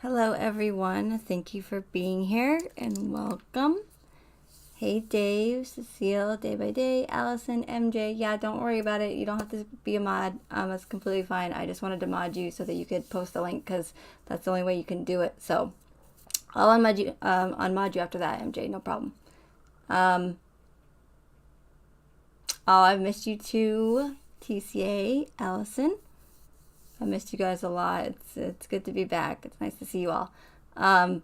Hello everyone, thank you for being here and welcome. Hey Dave, Cecile, Day by Day, Allison, MJ. Yeah, don't worry about it. You don't have to be a mod. That's completely fine. I just wanted to mod you so that you could post the link because that's the only way you can do it. So I'll unmod you after that, MJ. No problem. Oh, I've missed you too, TCA, Allison. I missed you guys a lot. It's good to be back. It's nice to see you all. No.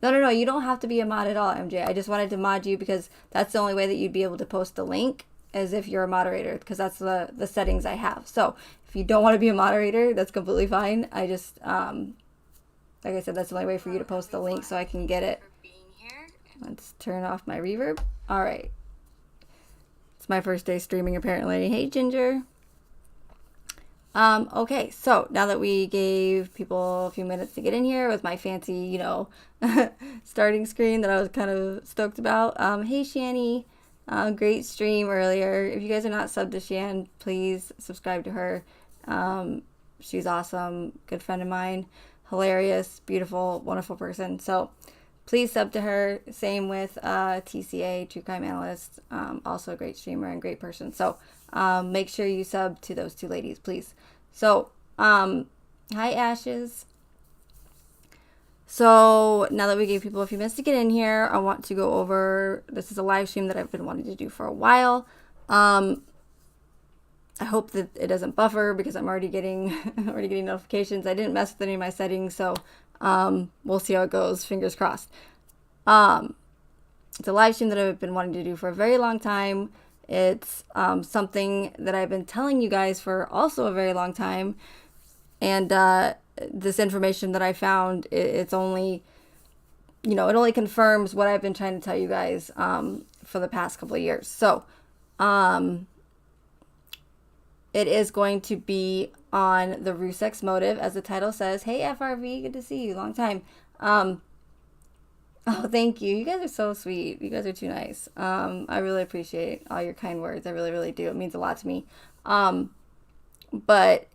You don't have to be a mod at all, MJ. I just wanted to mod you because that's the only way that you'd be able to post the link as if you're a moderator, because that's the settings I have. So if you don't want to be a moderator, that's completely fine. I just, like I said, that's the only way for you to post the link so I can get it. Let's turn off my reverb. All right. It's my first day streaming, apparently. Hey, Ginger. Okay, so now that we gave people a few minutes to get in here with my fancy, starting screen that I was kind of stoked about. Hey, Shani, great stream earlier. If you guys are not subbed to Shan, please subscribe to her. She's awesome, good friend of mine, hilarious, beautiful, wonderful person. So please sub to her. Same with TCA, True Crime Analyst, also a great streamer and great person. So make sure you sub to those two ladies, please. So, hi Ashes. So now that we gave people a few minutes to get in here, I want to go over, this is a live stream that I've been wanting to do for a while. I hope that it doesn't buffer because I'm already getting notifications. I didn't mess with any of my settings, so we'll see how it goes. Fingers crossed. It's a live stream that I've been wanting to do for a very long time. It's something that I've been telling you guys for also a very long time. And this information that I found, it's only, it only confirms what I've been trying to tell you guys for the past couple of years. So it is going to be on the Rusek's motive, as the title says. Hey, FRV, good to see you. Long time. Oh, thank you. You guys are so sweet. You guys are too nice. I really appreciate all your kind words. I really, really do. It means a lot to me. But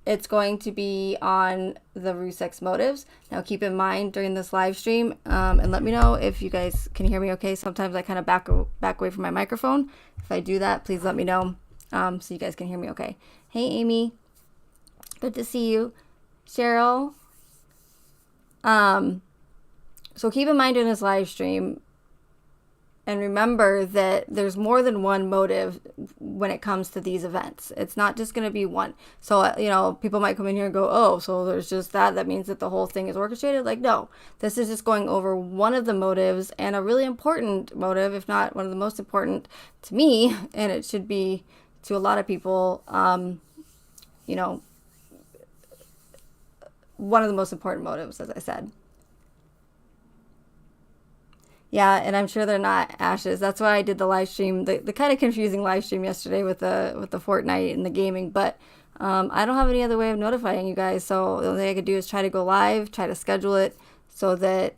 it's going to be on the Rusek's motives. Now, keep in mind during this live stream, and let me know if you guys can hear me okay. Sometimes I kind of back away from my microphone. If I do that, please let me know so you guys can hear me okay. Hey, Amy. Good to see you. Cheryl. So keep in mind during this live stream, and remember that there's more than one motive when it comes to these events. It's not just going to be one. So, people might come in here and go, oh, so there's just that. That means that the whole thing is orchestrated. Like, no, this is just going over one of the motives, and a really important motive, if not one of the most important to me, and it should be to a lot of people, one of the most important motives, as I said. Yeah, and I'm sure they're not Ashes. That's why I did the live stream, the kind of confusing live stream yesterday with the Fortnite and the gaming. But I don't have any other way of notifying you guys. So the only thing I could do is try to go live, try to schedule it so that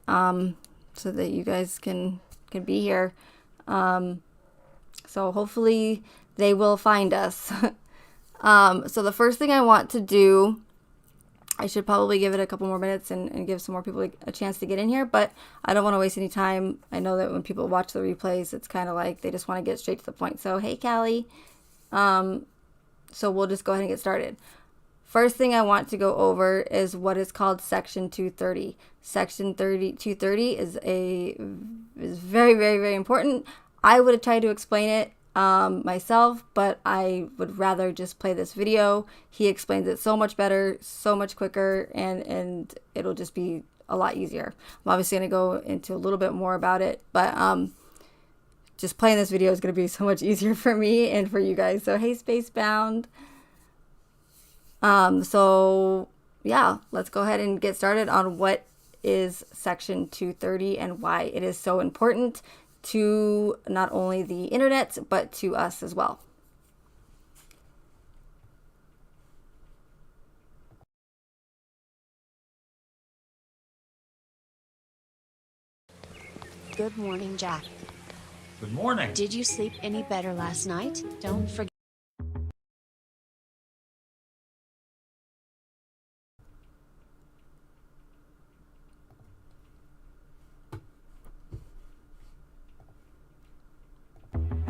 you guys can be here. So hopefully they will find us. So the first thing I want to do, I should probably give it a couple more minutes and give some more people a chance to get in here, but I don't want to waste any time. I know that when people watch the replays, it's kind of like they just want to get straight to the point. So, hey, Callie. So we'll just go ahead and get started. First thing I want to go over is what is called Section 230. Section 230 is very, very, very important. I would have tried to explain it myself, but I would rather just play this video. He explains it so much better, so much quicker, and it'll just be a lot easier. I'm obviously going to go into a little bit more about it, but just playing this video is going to be so much easier for me and for you guys. So hey, Spacebound. So yeah, let's go ahead and get started on what is Section 230 and why it is so important to not only the internet, but to us as well. Good morning, Jack. Good morning. Did you sleep any better last night? Don't forget.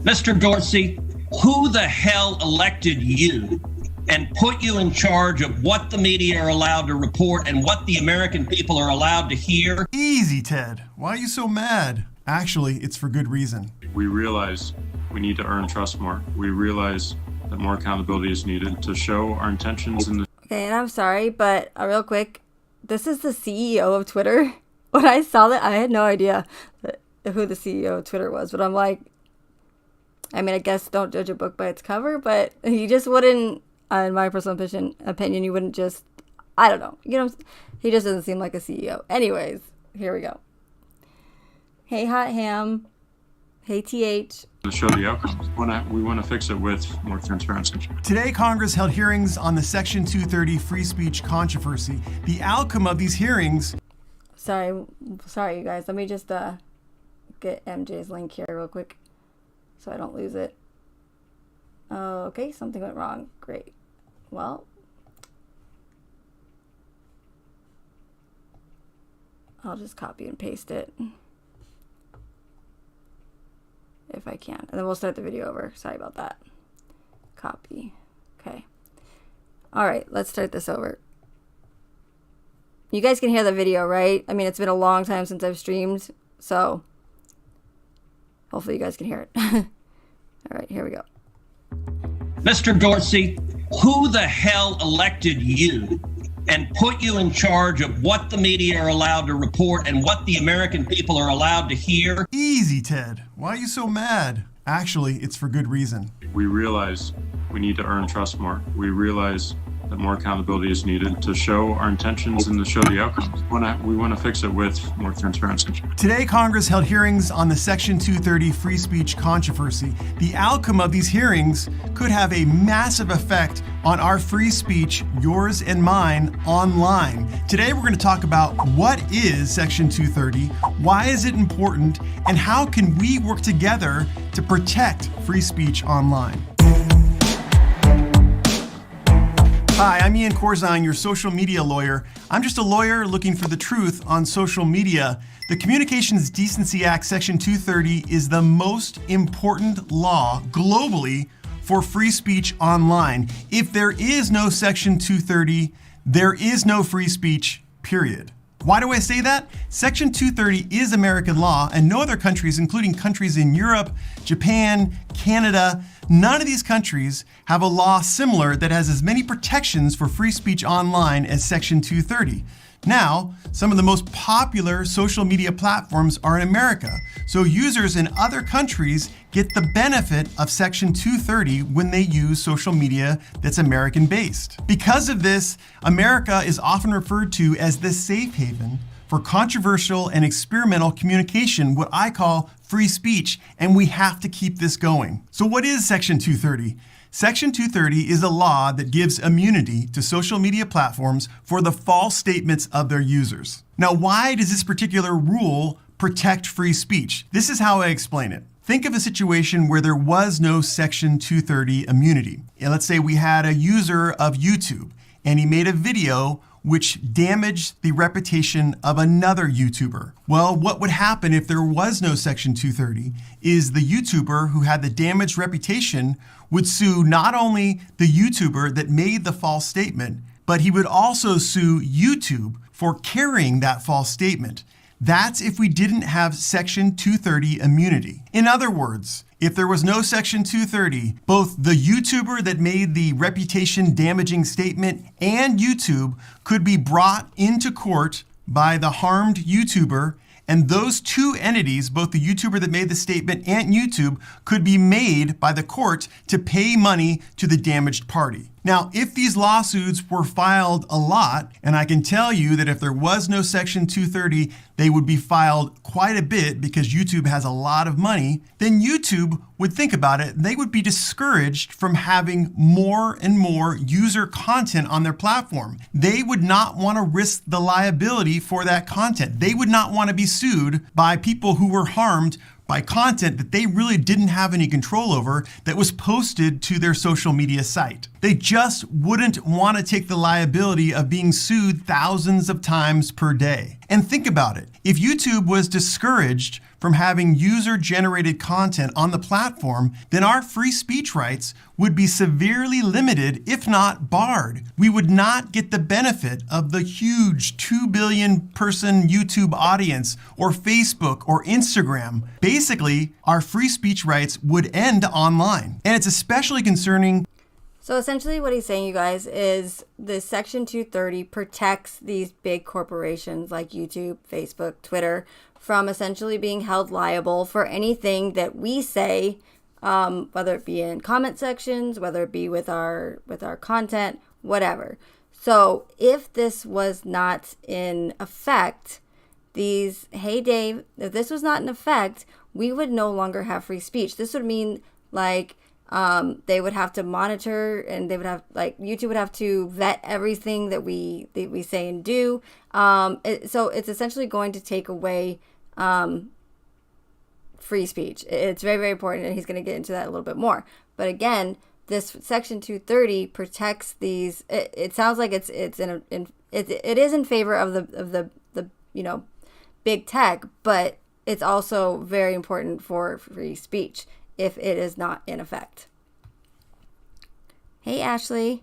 Mr. Dorsey, who the hell elected you and put you in charge of what the media are allowed to report and what the American people are allowed to hear? Easy, Ted. Why are you so mad? Actually, it's for good reason. We realize we need to earn trust more. We realize that more accountability is needed to show our intentions in the... Okay, and I'm sorry, but real quick, this is the CEO of Twitter. When I saw that, I had no idea who the CEO of Twitter was, but I'm like, I mean, I guess don't judge a book by its cover, but he just wouldn't, in my personal opinion, you wouldn't just, I don't know, he just doesn't seem like a CEO. Anyways, here we go. Hey, Hot Ham. Hey, TH. to show the outcomes. We want to fix it with more transparency. Today, Congress held hearings on the Section 230 free speech controversy. The outcome of these hearings... Sorry, you guys. Let me just get MJ's link here real quick so I don't lose it. Okay, something went wrong. Great. Well, I'll just copy and paste it if I can. And then we'll start the video over. Sorry about that. Copy. Okay. All right, let's start this over. You guys can hear the video, right? I mean, it's been a long time since I've streamed, so hopefully you guys can hear it. All right, here we go. Mr. Dorsey, who the hell elected you and put you in charge of what the media are allowed to report and what the American people are allowed to hear? Easy, Ted. Why are you so mad? Actually, it's for good reason. We realize we need to earn trust more. We realize that more accountability is needed to show our intentions and to show the outcomes. We want to fix it with more transparency. Today, Congress held hearings on the Section 230 free speech controversy. The outcome of these hearings could have a massive effect on our free speech, yours and mine, online. Today, we're going to talk about what is Section 230, why is it important, and how can we work together to protect free speech online. Hi, I'm Ian Corzine, your social media lawyer. I'm just a lawyer looking for the truth on social media. The Communications Decency Act, Section 230, is the most important law globally for free speech online. If there is no Section 230, there is no free speech, period. Why do I say that? Section 230 is American law, and no other countries, including countries in Europe, Japan, Canada, none of these countries have a law similar that has as many protections for free speech online as Section 230. Now, some of the most popular social media platforms are in America, so users in other countries get the benefit of Section 230 when they use social media that's American-based. Because of this, America is often referred to as the safe haven for controversial and experimental communication, what I call free speech, and we have to keep this going. So what is Section 230? Section 230 is a law that gives immunity to social media platforms for the false statements of their users. Now, why does this particular rule protect free speech? This is how I explain it. Think of a situation where there was no Section 230 immunity. And let's say we had a user of YouTube and he made a video which damaged the reputation of another YouTuber. Well, what would happen if there was no Section 230 is the YouTuber who had the damaged reputation would sue not only the YouTuber that made the false statement, but he would also sue YouTube for carrying that false statement. That's if we didn't have Section 230 immunity. In other words, if there was no Section 230, both the YouTuber that made the reputation damaging statement and YouTube could be brought into court by the harmed YouTuber, and those two entities, both the YouTuber that made the statement and YouTube, could be made by the court to pay money to the damaged party. Now, if these lawsuits were filed a lot, and I can tell you that if there was no Section 230, they would be filed quite a bit because YouTube has a lot of money, then YouTube would think about it. They would be discouraged from having more and more user content on their platform. They would not want to risk the liability for that content. They would not want to be sued by people who were harmed by content that they really didn't have any control over that was posted to their social media site. They just wouldn't want to take the liability of being sued thousands of times per day. And think about it. If YouTube was discouraged from having user-generated content on the platform, then our free speech rights would be severely limited, if not barred. We would not get the benefit of the huge 2 billion person YouTube audience, or Facebook or Instagram. Basically, our free speech rights would end online. And it's especially concerning. So essentially what he's saying, you guys, is the Section 230 protects these big corporations like YouTube, Facebook, Twitter from essentially being held liable for anything that we say, whether it be in comment sections, whether it be with our content, whatever. So if this was not in effect, hey Dave, if this was not in effect, we would no longer have free speech. This would mean like they would have to monitor, and they would have, like, YouTube would have to vet everything that we say and do. So it's essentially going to take away free speech. It's very, very important, and he's going to get into that a little bit more. But again, this Section 230 protects these. It sounds like it is in favor of the big tech, but it's also very important for free speech if it is not in effect. Hey, Ashley.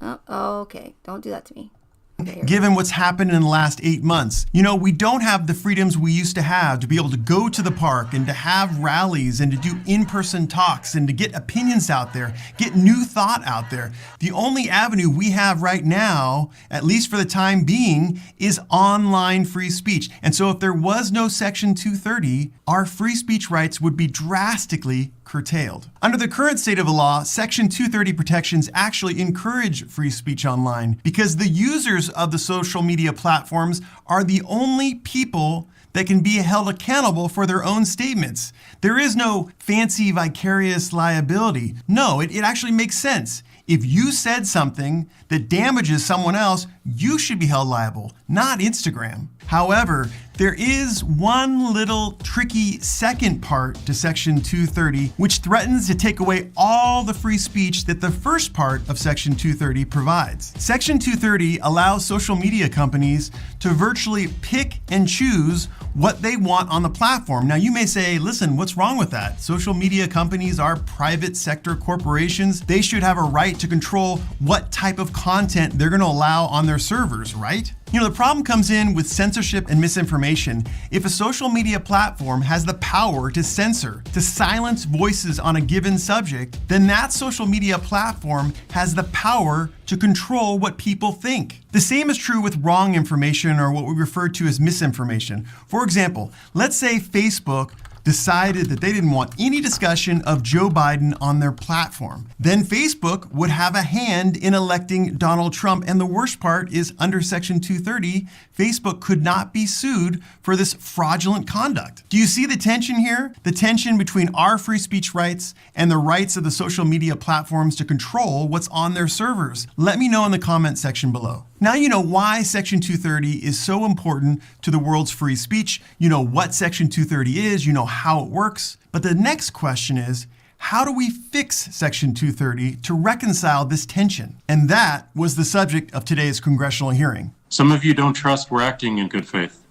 Oh, okay. Don't do that to me. Okay, given what's happened in the last 8 months. We don't have the freedoms we used to have to be able to go to the park and to have rallies and to do in-person talks and to get opinions out there, get new thought out there. The only avenue we have right now, at least for the time being, is online free speech. And so if there was no Section 230, our free speech rights would be drastically curtailed. Under the current state of the law, Section 230 protections actually encourage free speech online because the users of the social media platforms are the only people that can be held accountable for their own statements. There is no fancy vicarious liability. No, it actually makes sense. If you said something that damages someone else, you should be held liable, not Instagram. However, there is one little tricky second part to Section 230, which threatens to take away all the free speech that the first part of Section 230 provides. Section 230 allows social media companies to virtually pick and choose what they want on the platform. Now, you may say, listen, what's wrong with that? Social media companies are private sector corporations. They should have a right to control what type of content they're going to allow on their servers, right? The problem comes in with censorship and misinformation. If a social media platform has the power to censor, to silence voices on a given subject, then that social media platform has the power to control what people think. The same is true with wrong information, or what we refer to as misinformation. For example, let's say Facebook decided that they didn't want any discussion of Joe Biden on their platform. Then Facebook would have a hand in electing Donald Trump. And the worst part is, under Section 230, Facebook could not be sued for this fraudulent conduct. Do you see the tension here? The tension between our free speech rights and the rights of the social media platforms to control what's on their servers. Let me know in the comment section below. Now you know why Section 230 is so important to the world's free speech. You know what Section 230 is, you know how it works. But the next question is, how do we fix Section 230 to reconcile this tension? And that was the subject of today's congressional hearing. Some of you don't trust we're acting in good faith.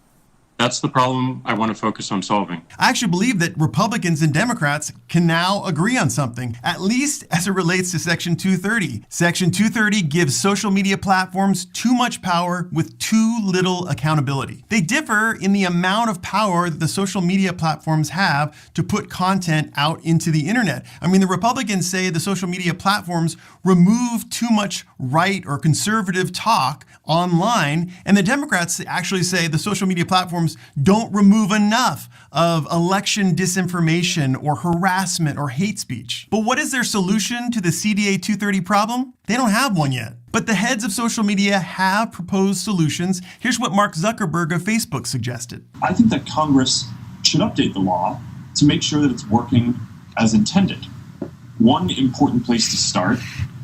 That's the problem I want to focus on solving. I actually believe that Republicans and Democrats can now agree on something, at least as it relates to Section 230. Section 230 gives social media platforms too much power with too little accountability. They differ in the amount of power that the social media platforms have to put content out into the internet. I mean, the Republicans say the social media platforms remove too much right or conservative talk online, and the Democrats actually say the social media platforms don't remove enough of election disinformation or harassment or hate speech. But what is their solution to the CDA 230 problem? They don't have one yet. But the heads of social media have proposed solutions. Here's what Mark Zuckerberg of Facebook suggested. I think that Congress should update the law to make sure that it's working as intended. One important place to start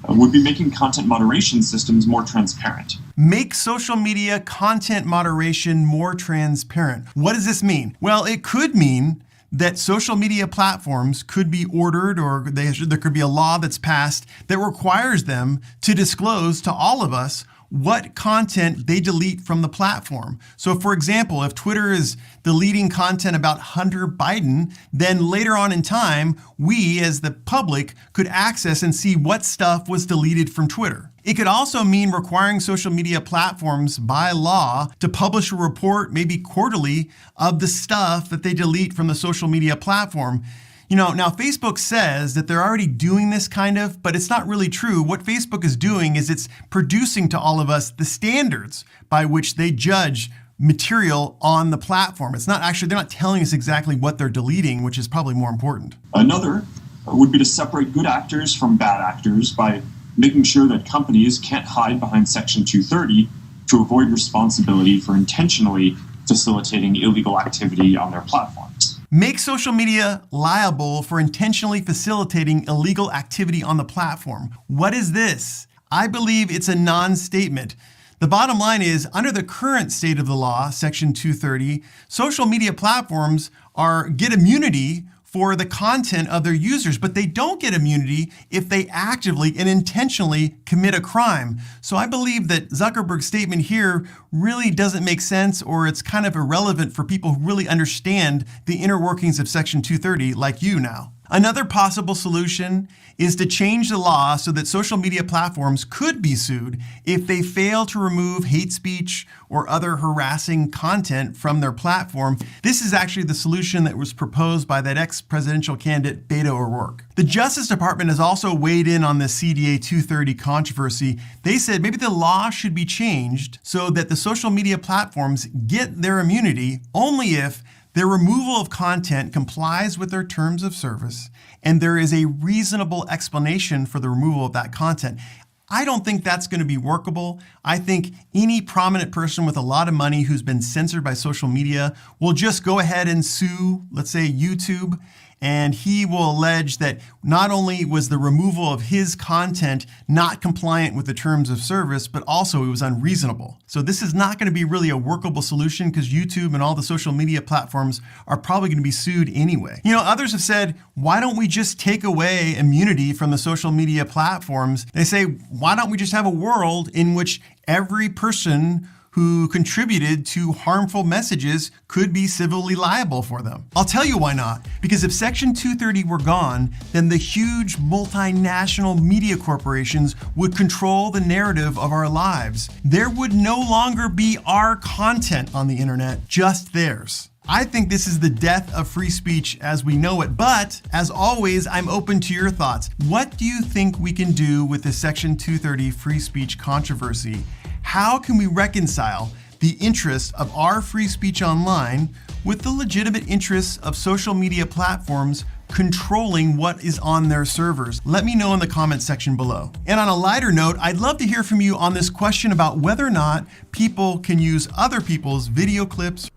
would be making content moderation systems more transparent. Make social media content moderation more transparent. What does this mean? Well, it could mean that social media platforms could be ordered, or there could be a law that's passed that requires them to disclose to all of us what content they delete from the platform. So for example, if Twitter is deleting content about Hunter Biden, then later on in time, we as the public could access and see what stuff was deleted from Twitter. It could also mean requiring social media platforms by law to publish a report, maybe quarterly, of the stuff that they delete from the social media platform. Now Facebook says that they're already doing this kind of, but it's not really true. What Facebook is doing is it's producing to all of us the standards by which they judge material on the platform. It's not actually, they're not telling us exactly what they're deleting, which is probably more important. Another would be to separate good actors from bad actors by making sure that companies can't hide behind Section 230 to avoid responsibility for intentionally facilitating illegal activity on their platforms. Make social media liable for intentionally facilitating illegal activity on the platform. What is this? I believe it's a non-statement. The bottom line is, under the current state of the law, Section 230, social media platforms get immunity for the content of their users, but they don't get immunity if they actively and intentionally commit a crime. So I believe that Zuckerberg's statement here really doesn't make sense, or it's kind of irrelevant for people who really understand the inner workings of Section 230 like you now. Another possible solution is to change the law so that social media platforms could be sued if they fail to remove hate speech or other harassing content from their platform. This is actually the solution that was proposed by that ex-presidential candidate Beto O'Rourke. The Justice Department has also weighed in on the CDA 230 controversy. They said maybe the law should be changed so that the social media platforms get their immunity only if their removal of content complies with their terms of service and there is a reasonable explanation for the removal of that content. I don't think that's going to be workable. I think any prominent person with a lot of money who's been censored by social media will just go ahead and sue, let's say, YouTube, and he will allege that not only was the removal of his content not compliant with the terms of service, but also it was unreasonable. So this is not going to be really a workable solution because YouTube and all the social media platforms are probably going to be sued anyway. Others have said, why don't we just take away immunity from the social media platforms? They say, why don't we just have a world in which every person who contributed to harmful messages could be civilly liable for them? I'll tell you why not. Because if Section 230 were gone, then the huge multinational media corporations would control the narrative of our lives. There would no longer be our content on the internet, just theirs. I think this is the death of free speech as we know it, but as always, I'm open to your thoughts. What do you think we can do with the Section 230 free speech controversy? How can we reconcile the interests of our free speech online with the legitimate interests of social media platforms controlling what is on their servers? Let me know in the comments section below. And on a lighter note, I'd love to hear from you on this question about whether or not people can use other people's video clips.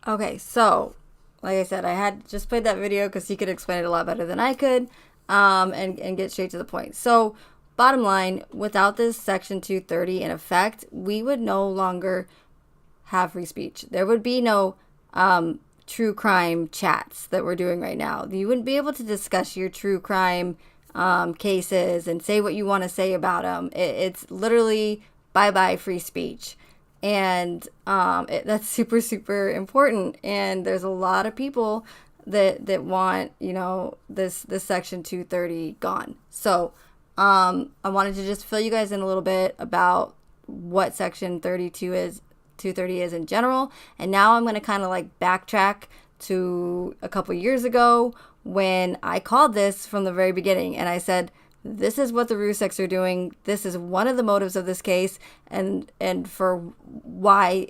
Okay, so like I said, I had just played that video because he could explain it a lot better than I could, and get straight to the point. So bottom line, without this Section 230 in effect, we would no longer have free speech. There would be no true crime chats that we're doing right now. You wouldn't be able to discuss your true crime cases and say what you want to say about them. It's literally bye-bye free speech. And that's super, super important. And there's a lot of people that want, this Section 230 gone. So I wanted to just fill you guys in a little bit about what Section 230 is in general. And now I'm going to kind of like backtrack to a couple years ago when I called this from the very beginning. And I said, this is what the Ruseks are doing. This is one of the motives of this case, and for why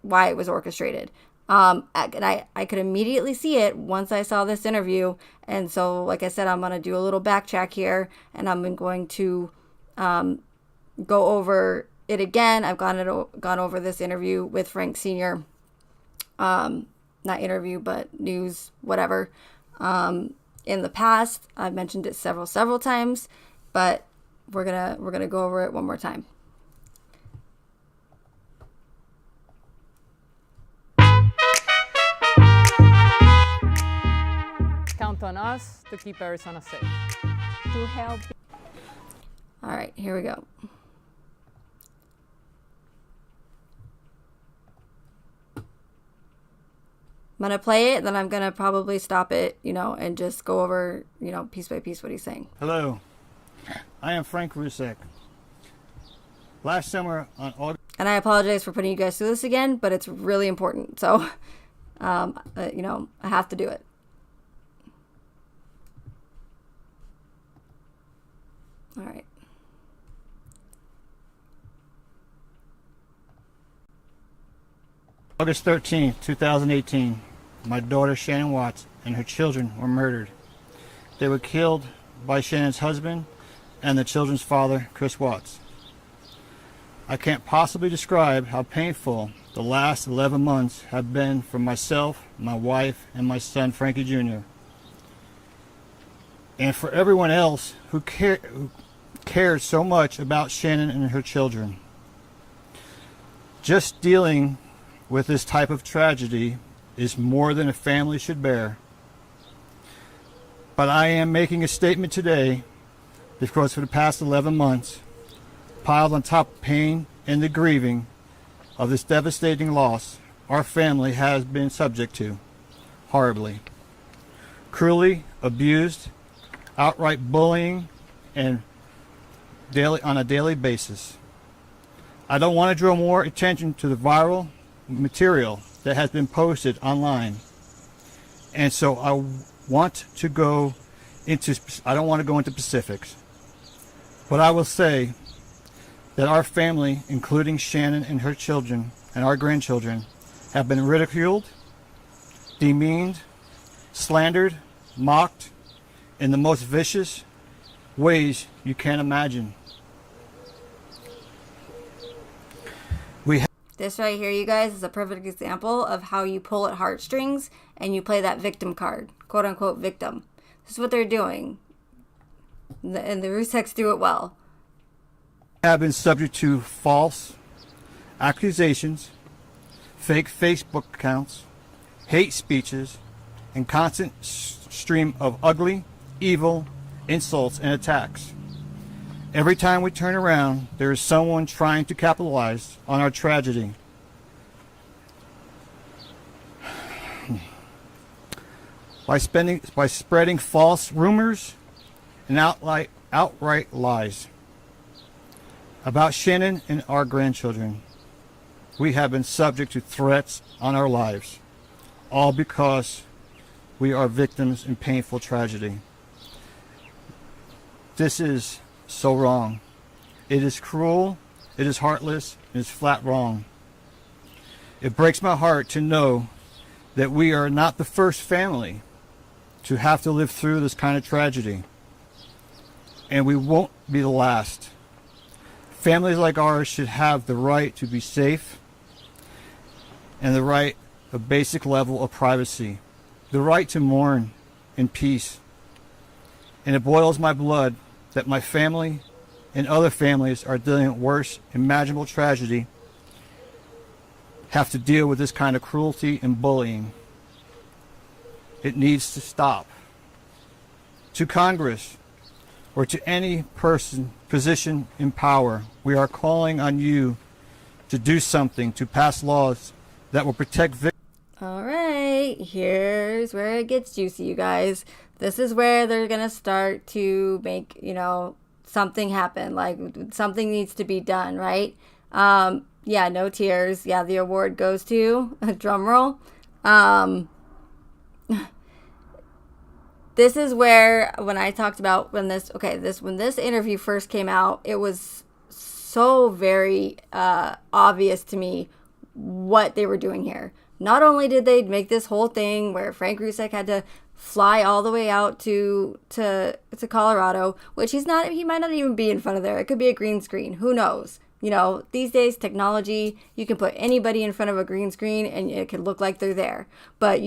why it was orchestrated. And I could immediately see it once I saw this interview. And so, like I said, I'm going to do a little backtrack here, and I'm going to go over it again. I've gone over this interview with Frank Sr. Not interview, but news, whatever. In the past, I've mentioned it several times, but we're gonna go over it one more time. on us to keep Arizona safe. To help. All right, here we go. I'm going to play it, then I'm going to probably stop it, and just go over, piece by piece what he's saying. Hello, I am Frank Rusek. Last summer on August... And I apologize for putting you guys through this again, but it's really important. So, I have to do it. All right. August 13th, 2018, my daughter Shannon Watts and her children were murdered. They were killed by Shannon's husband and the children's father, Chris Watts. I can't possibly describe how painful the last 11 months have been for myself, my wife, and my son Frankie Jr. And for everyone else who cares so much about Shannon and her children. Just dealing with this type of tragedy is more than a family should bear. But I am making a statement today because for the past 11 months, piled on top of pain and the grieving of this devastating loss, our family has been subject to horribly. Cruelly abused, outright bullying, and on a daily basis. I don't want to draw more attention to the viral material that has been posted online, and so I don't want to go into specifics, but I will say that our family, including Shannon and her children and our grandchildren, have been ridiculed, demeaned, slandered, mocked in the most vicious ways you can imagine. This right here, you guys, is a perfect example of how you pull at heartstrings and you play that victim card, quote unquote victim. This is what they're doing. And the Ruseks do it well. Have been subject to false accusations, fake Facebook accounts, hate speeches, and constant stream of ugly, evil insults and attacks. Every time we turn around, there is someone trying to capitalize on our tragedy. By spreading false rumors and outright lies about Shannon and our grandchildren. We have been subject to threats on our lives, all because we are victims in painful tragedy. This is so wrong. It is cruel, it is heartless, it is flat wrong. It breaks my heart to know that we are not the first family to have to live through this kind of tragedy. And we won't be the last. Families like ours should have the right to be safe and the right, a basic level of privacy, the right to mourn in peace. And it boils my blood that my family and other families are dealing with worse imaginable tragedy have to deal with this kind of cruelty and bullying. It needs to stop. To Congress or to any position in power, we are calling on you to do something, to pass laws that will protect victims. All right, here's where it gets juicy, you guys. This is where they're going to start to make, something happen. Like, something needs to be done, right? Yeah, no tears. Yeah, the award goes to, drum roll. This is where, when I talked about when this interview first came out, it was so very obvious to me what they were doing here. Not only did they make this whole thing where Frank Rusek had to fly all the way out to Colorado, which he might not even be in front of there. It could be a green screen. Who knows? These days, technology, you can put anybody in front of a green screen and it could look like they're there. But,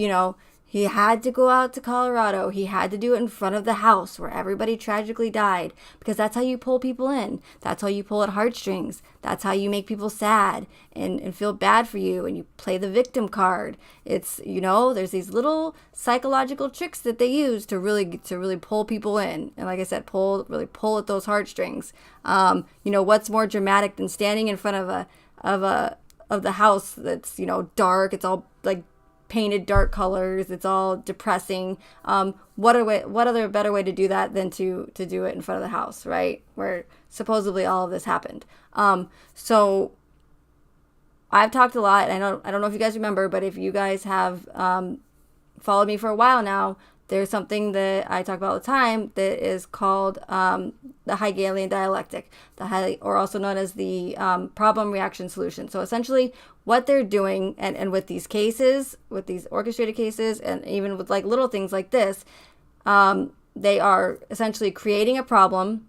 He had to go out to Colorado. He had to do it in front of the house where everybody tragically died, because that's how you pull people in. That's how you pull at heartstrings. That's how you make people sad and feel bad for you, and you play the victim card. It's, there's these little psychological tricks that they use to really pull people in. And like I said, really pull at those heartstrings. What's more dramatic than standing in front of the house that's, dark. It's all like painted dark colors, it's all depressing. What other better way to do that than to do it in front of the house, right, where supposedly all of this happened. So I've talked a lot. I don't know if you guys remember, but if you guys have followed me for a while now, there's something that I talk about all the time that is called the Hegelian dialectic, or also known as the problem reaction solution. So essentially what they're doing, and with these cases, with these orchestrated cases, and even with like little things like this, they are essentially creating a problem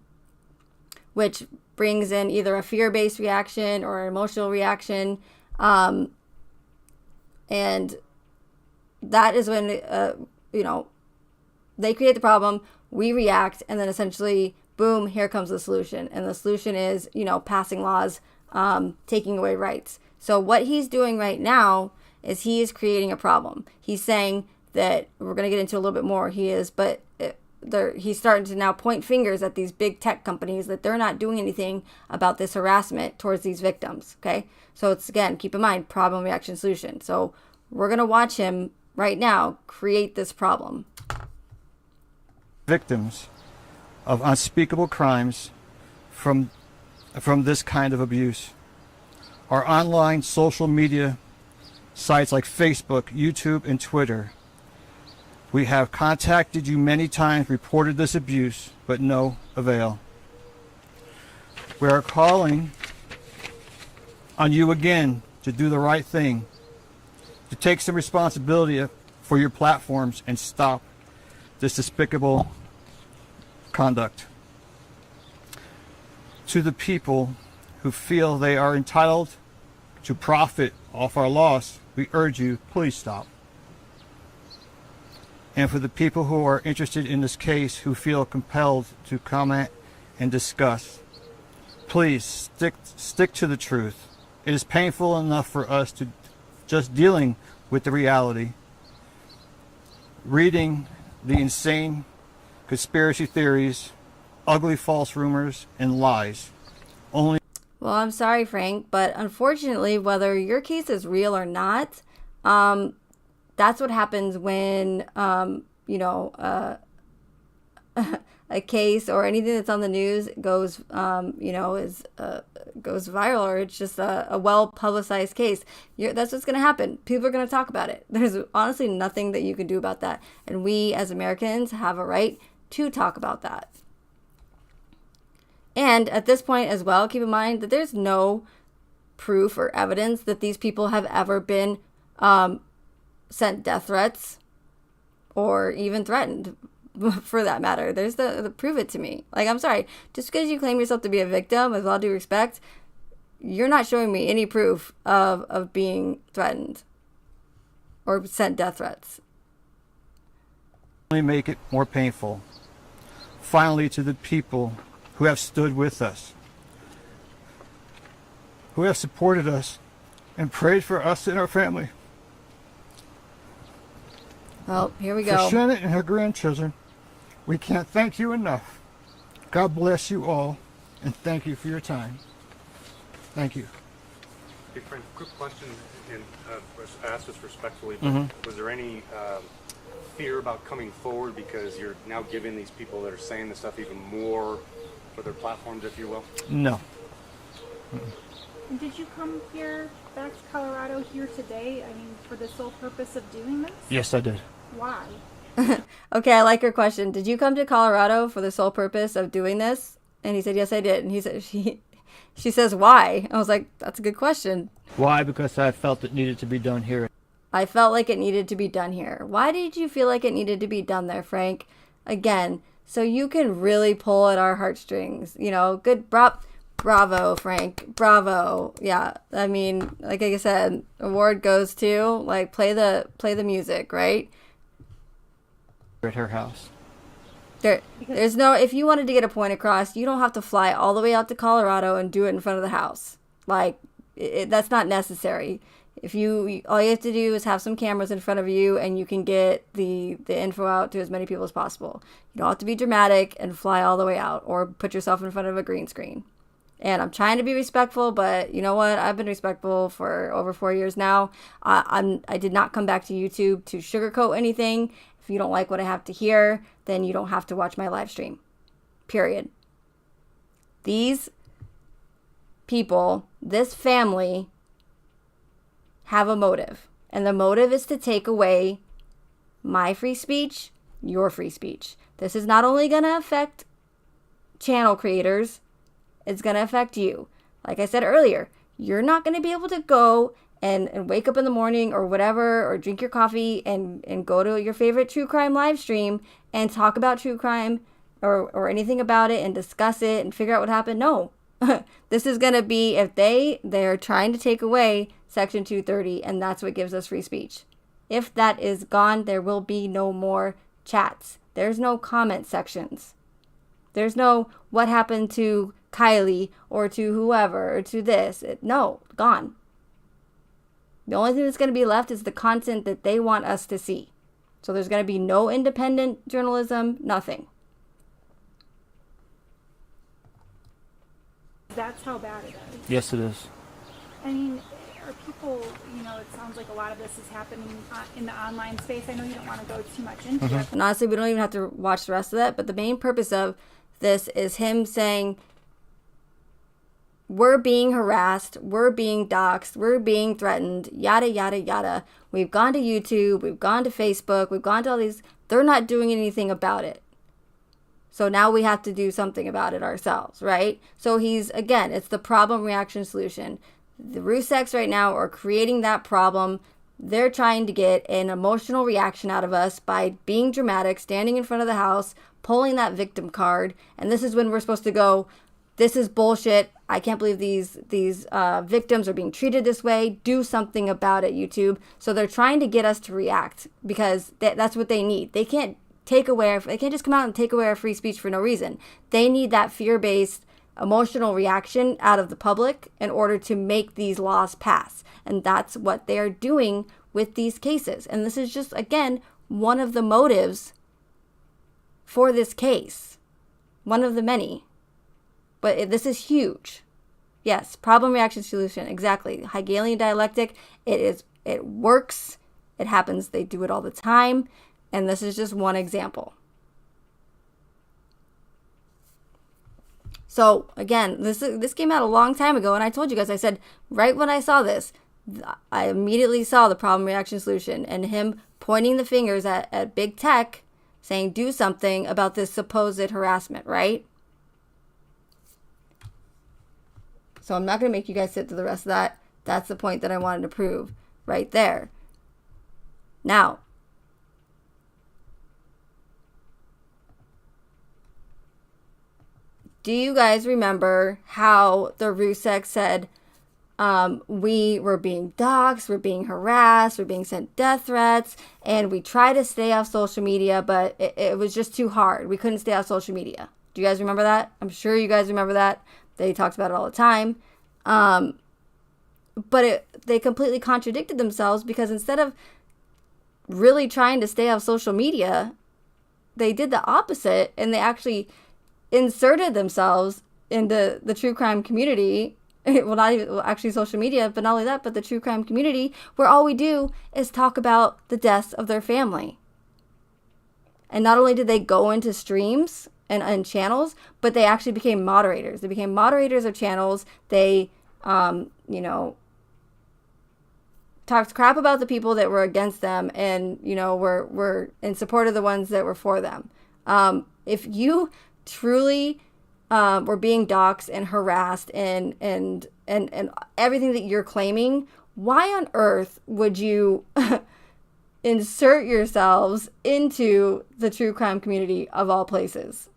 which brings in either a fear-based reaction or an emotional reaction. And that is when, they create the problem, we react, and then essentially, boom, here comes the solution. And the solution is, passing laws, taking away rights. So what he's doing right now is he is creating a problem. He's saying that, we're going to get into a little bit more, he's starting to now point fingers at these big tech companies that they're not doing anything about this harassment towards these victims, okay? So it's, again, keep in mind, problem, reaction, solution. So we're going to watch him right now create this problem. Victims of unspeakable crimes from this kind of abuse. Our online social media sites like Facebook, YouTube, and Twitter. We have contacted you many times, reported this abuse, but no avail. We are calling on you again to do the right thing, to take some responsibility for your platforms and stop this despicable conduct. To the people who feel they are entitled to profit off our loss, we urge you, please stop. And for the people who are interested in this case, who feel compelled to comment and discuss, please stick to the truth. It is painful enough for us to just dealing with the reality, reading the insane conspiracy theories, ugly false rumors, and lies. Well, I'm sorry, Frank, but unfortunately, whether your case is real or not, that's what happens when, a case or anything that's on the news goes, goes viral, or it's just a well-publicized case. That's what's going to happen. People are going to talk about it. There's honestly nothing that you can do about that. And we as Americans have a right to talk about that. And at this point as well, keep in mind that there's no proof or evidence that these people have ever been sent death threats or even threatened, for that matter. There's the prove it to me. Like, I'm sorry, just because you claim yourself to be a victim, with all due respect, you're not showing me any proof of being threatened or sent death threats. Only make it more painful. Finally, to the people who have stood with us, who have supported us and prayed for us and our family. Well, here we go. For Shannon and her grandchildren, we can't thank you enough. God bless you all, and thank you for your time. Thank you. Hey, Frank, quick question, and asked this respectfully, but was there any fear about coming forward because you're now giving these people that are saying this stuff even more for their platforms, if you will? No. And did you come here back to Colorado here today, for the sole purpose of doing this? Yes, I did. Why? Okay, I like her question. Did you come to Colorado for the sole purpose of doing this? And he said, yes, I did. And he said, she says, why? I was like, that's a good question. Why? Because I felt it needed to be done here. I felt like it needed to be done here. Why did you feel like it needed to be done there, Frank? Again, so you can really pull at our heartstrings. Good bravo, Frank. Bravo. Yeah. Like I said, award goes to, play the music, right? at her house. There's no, if you wanted to get a point across, you don't have to fly all the way out to Colorado and do it in front of the house. Like, that's not necessary. If all you have to do is have some cameras in front of you, and you can get the info out to as many people as possible. You don't have to be dramatic and fly all the way out or put yourself in front of a green screen. And I'm trying to be respectful, but you know what? I've been respectful for over 4 years now. I did not come back to YouTube to sugarcoat anything. If you don't like what I have to hear, then you don't have to watch my live stream. Period. These people, this family, have a motive. And the motive is to take away my free speech, your free speech. This is not only going to affect channel creators, it's going to affect you. Like I said earlier, you're not going to be able to go and wake up in the morning or whatever, or drink your coffee and go to your favorite true crime live stream and talk about true crime or anything about it and discuss it and figure out what happened. No. This is going to be, if they're trying to take away Section 230, and that's what gives us free speech. If that is gone, there will be no more chats. There's no comment sections. There's no what happened to Kylie or to whoever or to this. No, gone. The only thing that's going to be left is the content that they want us to see. So there's going to be no independent journalism, nothing. That's how bad it is. Yes, it is. I mean, are people, it sounds like a lot of this is happening in the online space. I know you don't want to go too much into it. And honestly, we don't even have to watch the rest of that. But the main purpose of this is him saying, we're being harassed, we're being doxxed, we're being threatened, yada, yada, yada. We've gone to YouTube, we've gone to Facebook, we've gone to all these. They're not doing anything about it. So now we have to do something about it ourselves, right? So it's the problem, reaction, solution. The Ruseks right now are creating that problem. They're trying to get an emotional reaction out of us by being dramatic, standing in front of the house, pulling that victim card. And this is when we're supposed to go, this is bullshit. I can't believe these victims are being treated this way. Do something about it, YouTube. So they're trying to get us to react because that's what they need. They can't just come out and take away our free speech for no reason. They need that fear-based emotional reaction out of the public in order to make these laws pass. And that's what they're doing with these cases. And this is just, again, one of the motives for this case. One of the many. But this is huge. Yes, problem, reaction, solution. Exactly. Hegelian dialectic. It works. It happens. They do it all the time. And this is just one example. So again, this came out a long time ago, and I told you guys, I said, right when I saw this, I immediately saw the problem, reaction, solution, and him pointing the fingers at big tech, saying, do something about this supposed harassment, right? So I'm not going to make you guys sit through the rest of that. That's the point that I wanted to prove right there. Now, do you guys remember how the Rusek said, we were being doxxed, we're being harassed, we're being sent death threats, and we try to stay off social media, but it was just too hard. We couldn't stay off social media. Do you guys remember that? I'm sure you guys remember that. They talked about it all the time. But they completely contradicted themselves, because instead of really trying to stay off social media, they did the opposite, and they actually inserted themselves into the true crime community. Well, not even actually social media, but not only that, but the true crime community, where all we do is talk about the deaths of their family. And not only did they go into streams and channels, but they actually became moderators. They became moderators of channels. They, talked crap about the people that were against them, and, were in support of the ones that were for them. If you truly were being doxxed and harassed and everything that you're claiming, why on earth would you insert yourselves into the true crime community of all places?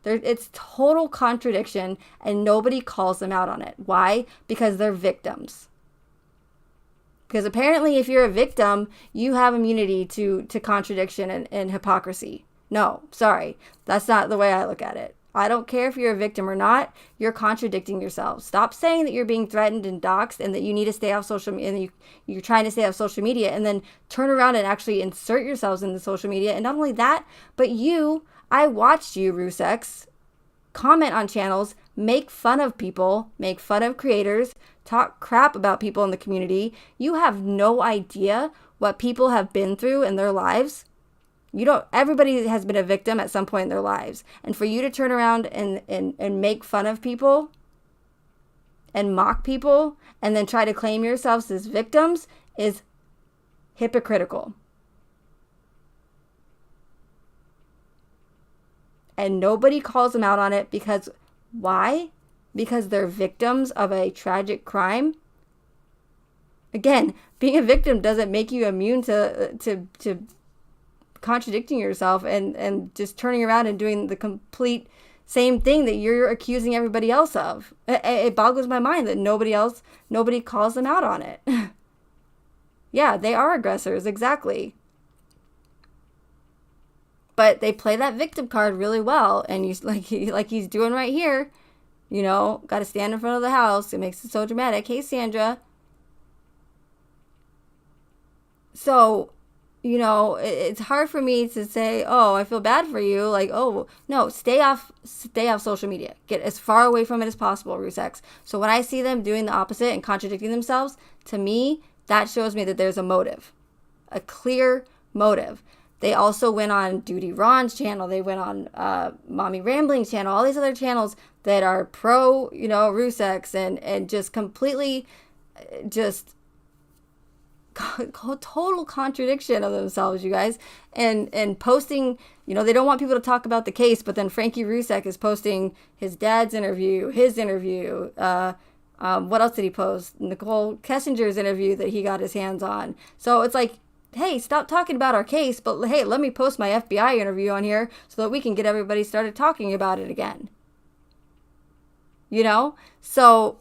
It's total contradiction, and nobody calls them out on it. Why? Because they're victims. Because apparently if you're a victim, you have immunity to contradiction and hypocrisy. No, sorry. That's not the way I look at it. I don't care if you're a victim or not. You're contradicting yourself. Stop saying that you're being threatened and doxxed and that you need to stay off social media and you're trying to stay off social media, and then turn around and actually insert yourselves in the social media. And not only that, but I watched you, Rusek, comment on channels, make fun of people, make fun of creators, talk crap about people in the community. You have no idea what people have been through in their lives. Everybody has been a victim at some point in their lives. And for you to turn around and make fun of people and mock people and then try to claim yourselves as victims is hypocritical. And nobody calls them out on it because why? Because they're victims of a tragic crime. Again, being a victim doesn't make you immune to contradicting yourself and just turning around and doing the complete same thing that you're accusing everybody else of. It boggles my mind that nobody calls them out on it. Yeah, they are aggressors, exactly. But they play that victim card really well, and like he's doing right here. Got to stand in front of the house. It makes it so dramatic. Hey, Sandra. So, it's hard for me to say, oh, I feel bad for you. Like, oh, no, stay off social media. Get as far away from it as possible, Rusek. So when I see them doing the opposite and contradicting themselves, to me, that shows me that there's a motive, a clear motive. They also went on Duty Ron's channel. They went on Mommy Rambling's channel, all these other channels that are pro, Rusek and just completely just total contradiction of themselves, you guys, and posting, they don't want people to talk about the case, but then Frankie Rusek is posting his dad's interview, what else did he post? Nicole Kessinger's interview that he got his hands on. So it's like, hey, stop talking about our case, but hey, let me post my FBI interview on here so that we can get everybody started talking about it again. So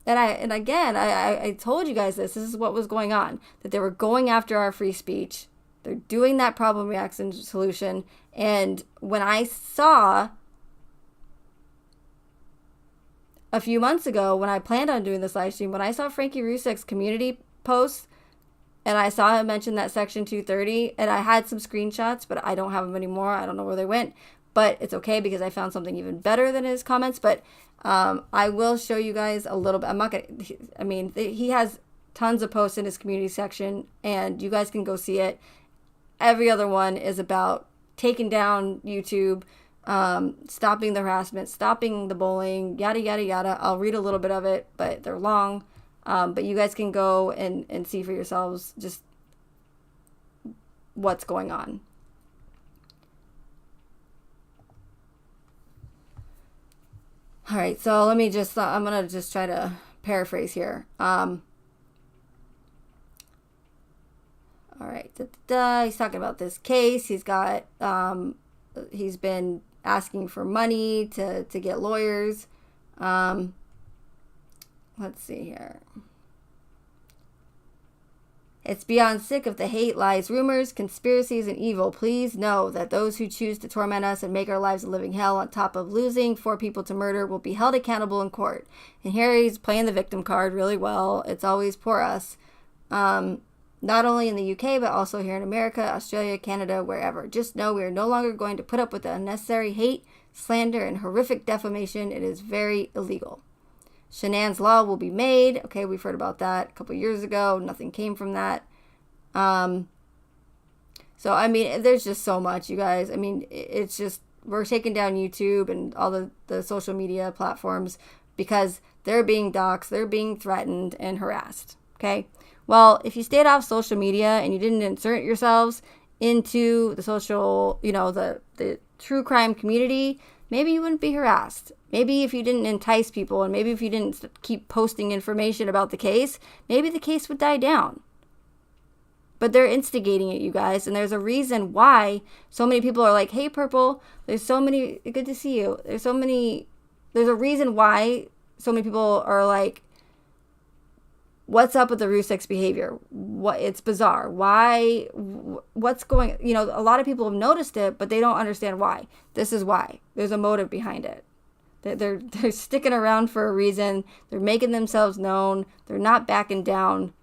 And again, I told you guys this is what was going on, that they were going after our free speech. They're doing that problem reaction solution. And when I saw a few months ago, when I planned on doing this live stream, when I saw Frankie Rusek's community post and I saw him mention that section 230, and I had some screenshots, but I don't have them anymore. I don't know where they went, but it's okay because I found something even better than his comments. But I will show you guys a little bit. He has tons of posts in his community section, and you guys can go see it. Every other one is about taking down YouTube, stopping the harassment, stopping the bullying, yada, yada, yada. I'll read a little bit of it, but they're long. But you guys can go and see for yourselves just what's going on. All right, so let me just, I'm going to just try to paraphrase here. All right, he's talking about this case. He's got, he's been asking for money to get lawyers. Let's see here. It's beyond sick of the hate, lies, rumors, conspiracies, and evil. Please know that those who choose to torment us and make our lives a living hell on top of losing 4 people to murder will be held accountable in court. And here he's playing the victim card really well. It's always poor us. Not only in the UK, but also here in America, Australia, Canada, wherever. Just know we are no longer going to put up with the unnecessary hate, slander, and horrific defamation. It is very illegal. Shanann's Law will be made. Okay, we've heard about that a couple years ago. Nothing came from that. So, there's just so much, you guys. It's just, we're taking down YouTube and all the social media platforms because they're being doxxed, they're being threatened and harassed. Okay? Well, if you stayed off social media and you didn't insert yourselves into the social, the true crime community, maybe you wouldn't be harassed. Maybe if you didn't entice people and maybe if you didn't keep posting information about the case, maybe the case would die down. But they're instigating it, you guys. And there's a reason why so many people are like, hey, Purple, there's so many, good to see you. There's a reason why so many people are like, what's up with the Rusek's behavior? It's bizarre. Why? What's going? A lot of people have noticed it, but they don't understand why. This is why. There's a motive behind it. They're sticking around for a reason. They're making themselves known. They're not backing down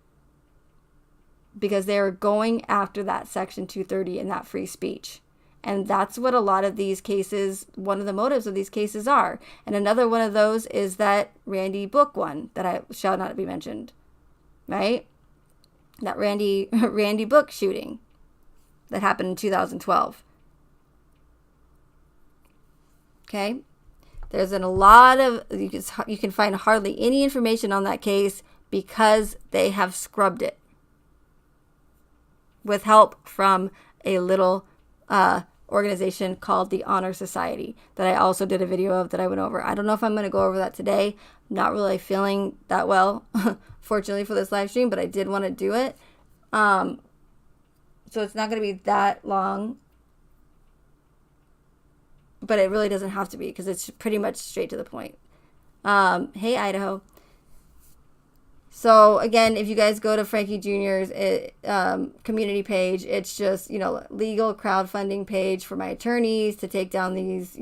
because they're going after that Section 230 and that free speech. And that's what a lot of these cases, one of the motives of these cases are. And another one of those is that Randy Book one that I shall not be mentioned, right? That Randy Book shooting that happened in 2012. Okay? There's a lot of, you can find hardly any information on that case because they have scrubbed it with help from a little organization called the Honor Society that I also did a video of that I went over. I don't know if I'm going to go over that today. I'm not really feeling that well, fortunately for this live stream, but I did want to do it. So it's not going to be that long. But it really doesn't have to be because it's pretty much straight to the point. Hey, Idaho. So, again, if you guys go to Frankie Jr.'s community page, it's just, legal crowdfunding page for my attorneys to take down these,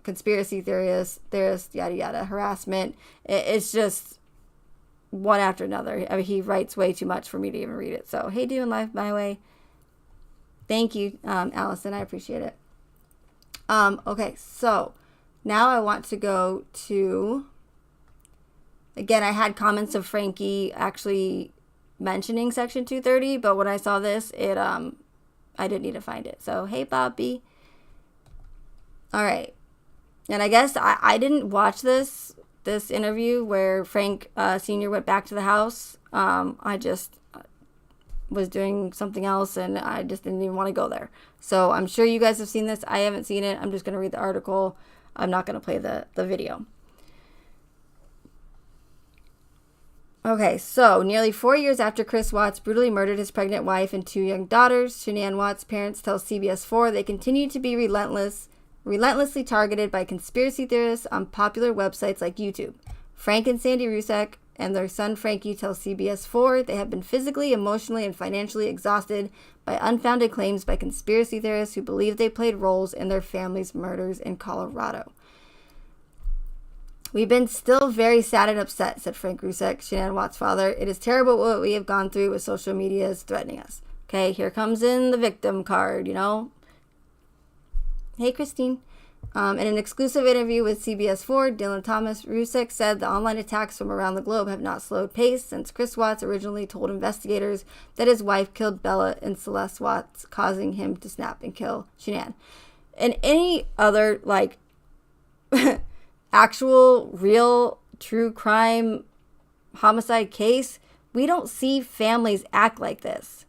conspiracy theorists, yada, yada, harassment. It's just one after another. I mean, he writes way too much for me to even read it. So, hey, doing life my way. Thank you, Allison. I appreciate it. Okay, so now I want to go to, again, I had comments of Frankie actually mentioning Section 230, but when I saw this, I didn't need to find it. So, hey, Bobby. All right. And I guess I didn't watch this interview where Frank Sr. went back to the house. I just was doing something else and I just didn't even want to go there. So I'm sure you guys have seen this. I haven't seen it. I'm just going to read the article. I'm not going to play the video. Okay, so nearly 4 years after Chris Watts brutally murdered his pregnant wife and 2 young daughters, Shanann Watts' parents tell CBS 4 they continue to be relentlessly targeted by conspiracy theorists on popular websites like YouTube. Frank and Sandy Rzucek and their son Frankie tell CBS 4 they have been physically, emotionally, and financially exhausted by unfounded claims by conspiracy theorists who believe they played roles in their family's murders in Colorado. We've been still very sad and upset, said Frank Rzucek, Shanann Watts' father. It is terrible what we have gone through with social media is threatening us. Okay, here comes in the victim card, Hey, Christine. In an exclusive interview with CBS 4, Dylan Thomas Rzucek said the online attacks from around the globe have not slowed pace since Chris Watts originally told investigators that his wife killed Bella and Celeste Watts, causing him to snap and kill Shanann. In any other, actual, real, true crime, homicide case, we don't see families act like this.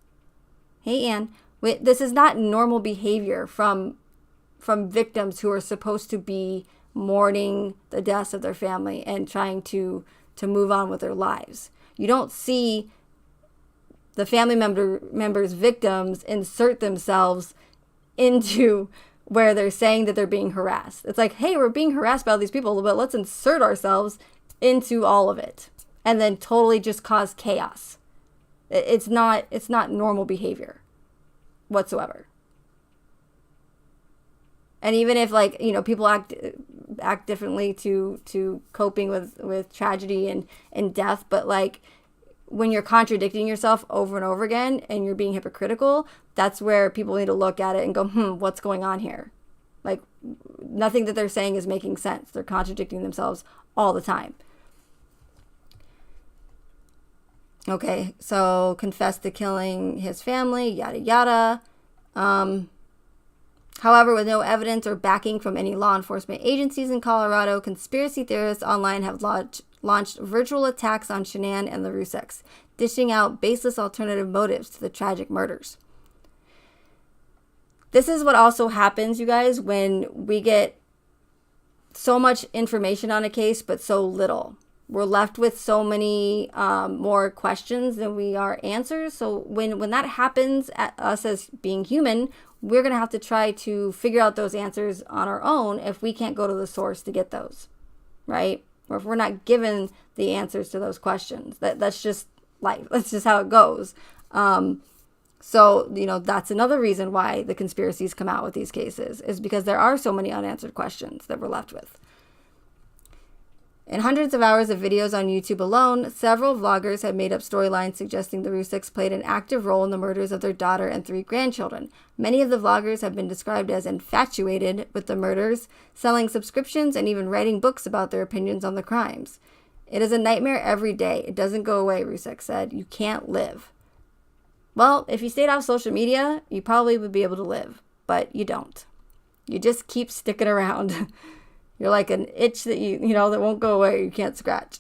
Hey, Ann, this is not normal behavior from victims who are supposed to be mourning the deaths of their family and trying to move on with their lives. You don't see the family members, victims, insert themselves into where they're saying that they're being harassed. It's like, hey, we're being harassed by all these people, but let's insert ourselves into all of it and then totally just cause chaos. It's not normal behavior whatsoever. And even if people act differently to coping with tragedy and death, but when you're contradicting yourself over and over again and you're being hypocritical, that's where people need to look at it and go, what's going on here? Nothing that they're saying is making sense. They're contradicting themselves all the time. Okay, so confessed to killing his family, yada yada. However, with no evidence or backing from any law enforcement agencies in Colorado, conspiracy theorists online have launched virtual attacks on Shanann and the Ruseks, dishing out baseless alternative motives to the tragic murders. This is what also happens, you guys, when we get so much information on a case, but so little. We're left with so many more questions than we are answers. So when that happens, us as being human, we're going to have to try to figure out those answers on our own if we can't go to the source to get those, right? Or if we're not given the answers to those questions. That's just life. That's just how it goes. So, you know, that's another reason why the conspiracies come out with these cases, is because there are so many unanswered questions that we're left with. In hundreds of hours of videos on YouTube alone, several vloggers have made up storylines suggesting the Ruseks played an active role in the murders of their daughter and 3 grandchildren. Many of the vloggers have been described as infatuated with the murders, selling subscriptions and even writing books about their opinions on the crimes. It is a nightmare every day. It doesn't go away, Rusek said. You can't live. Well, if you stayed off social media, you probably would be able to live, but you don't. You just keep sticking around. You're like an itch that that won't go away. You can't scratch.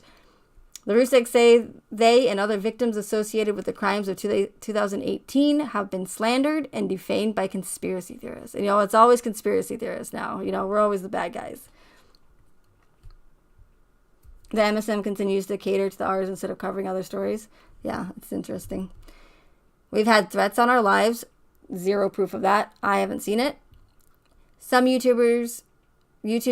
The Ruseks say they and other victims associated with the crimes of 2018 have been slandered and defamed by conspiracy theorists. And, it's always conspiracy theorists now. We're always the bad guys. The MSM continues to cater to the ours instead of covering other stories. Yeah, it's interesting. We've had threats on our lives. Zero proof of that. I haven't seen it. Some YouTube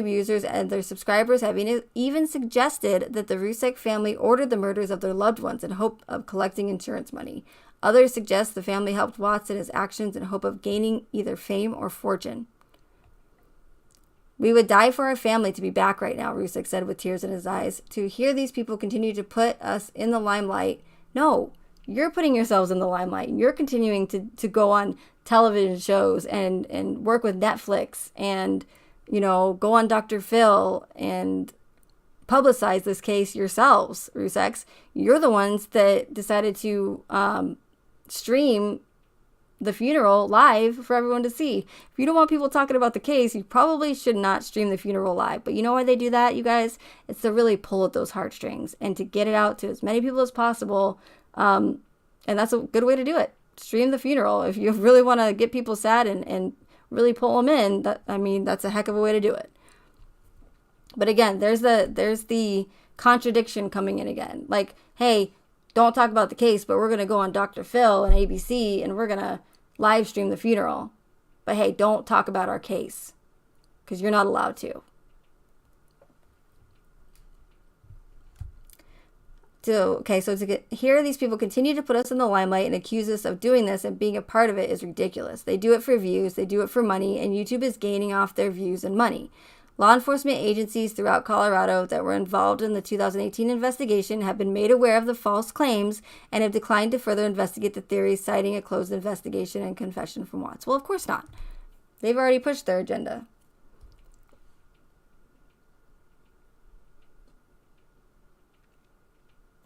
users and their subscribers have even suggested that the Rusek family ordered the murders of their loved ones in hope of collecting insurance money. Others suggest the family helped Watts in his actions in hope of gaining either fame or fortune. We would die for our family to be back right now, Rusek said with tears in his eyes. To hear these people continue to put us in the limelight. No, you're putting yourselves in the limelight. You're continuing to go on television shows and work with Netflix and go on Dr. Phil and publicize this case yourselves, Ruseks. You're the ones that decided to stream the funeral live for everyone to see. If you don't want people talking about the case, you probably should not stream the funeral live. But you know why they do that, you guys? It's to really pull at those heartstrings and to get it out to as many people as possible. And that's a good way to do it. Stream the funeral. If you really want to get people sad and really pull them in, that's a heck of a way to do it. But again, there's the contradiction coming in again. Like, hey, don't talk about the case, but we're going to go on Dr. Phil and ABC and we're going to live stream the funeral. But hey, don't talk about our case because you're not allowed to. So here these people continue to put us in the limelight and accuse us of doing this, and being a part of it is ridiculous. They do it for views, they do it for money, and YouTube is gaining off their views and money. Law enforcement agencies throughout Colorado that were involved in the 2018 investigation have been made aware of the false claims and have declined to further investigate the theories, citing a closed investigation and confession from Watts. Well, of course not. They've already pushed their agenda.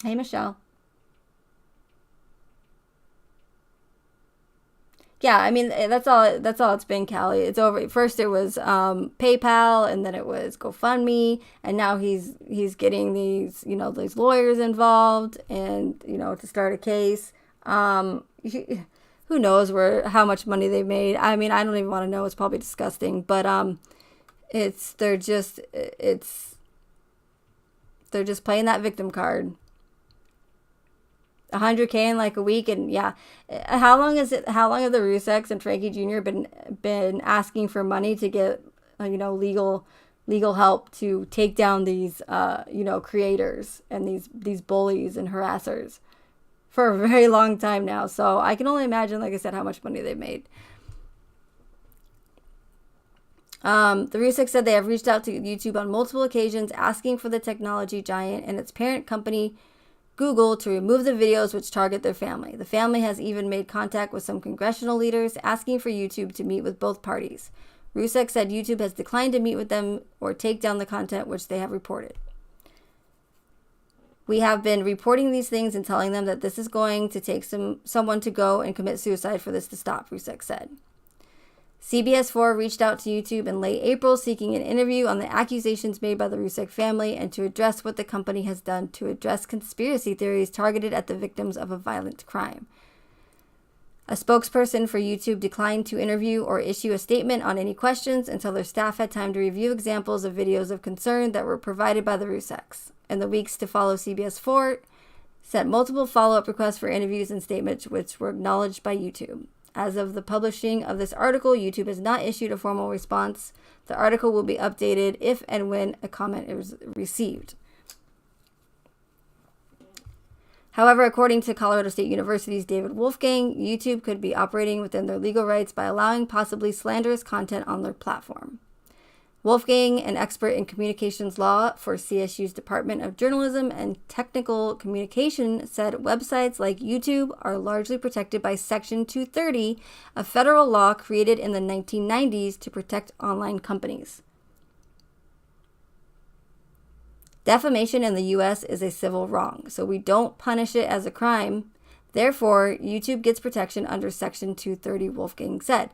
Hey, Michelle. Yeah, that's all it's been, Callie. It's over. First it was PayPal, and then it was GoFundMe, and now he's getting these lawyers involved and to start a case. Who knows how much money they made. I don't even want to know. It's probably disgusting, but they're just playing that victim card. 100K in like a week, and yeah, how long have the Ruseks and Frankie Jr. been asking for money to get legal help to take down these creators and these bullies and harassers for a very long time now? So I can only imagine, like I said, how much money they've made. The Ruseks said they have reached out to YouTube on multiple occasions asking for the technology giant and its parent company Google to remove the videos which target their family. The family has even made contact with some congressional leaders asking for YouTube to meet with both parties. Rusek said YouTube has declined to meet with them or take down the content which they have reported. We have been reporting these things and telling them that this is going to take someone to go and commit suicide for this to stop, Rusek said. CBS 4 reached out to YouTube in late April seeking an interview on the accusations made by the Rusek family and to address what the company has done to address conspiracy theories targeted at the victims of a violent crime. A spokesperson for YouTube declined to interview or issue a statement on any questions until their staff had time to review examples of videos of concern that were provided by the Ruseks. In the weeks to follow, CBS 4 sent multiple follow-up requests for interviews and statements which were acknowledged by YouTube. As of the publishing of this article, YouTube has not issued a formal response. The article will be updated if and when a comment is received. However, according to Colorado State University's David Wolfgang, YouTube could be operating within their legal rights by allowing possibly slanderous content on their platform. Wolfgang, an expert in communications law for CSU's Department of Journalism and Technical Communication, said websites like YouTube are largely protected by Section 230, a federal law created in the 1990s to protect online companies. Defamation in the U.S. is a civil wrong, so we don't punish it as a crime. Therefore, YouTube gets protection under Section 230, Wolfgang said.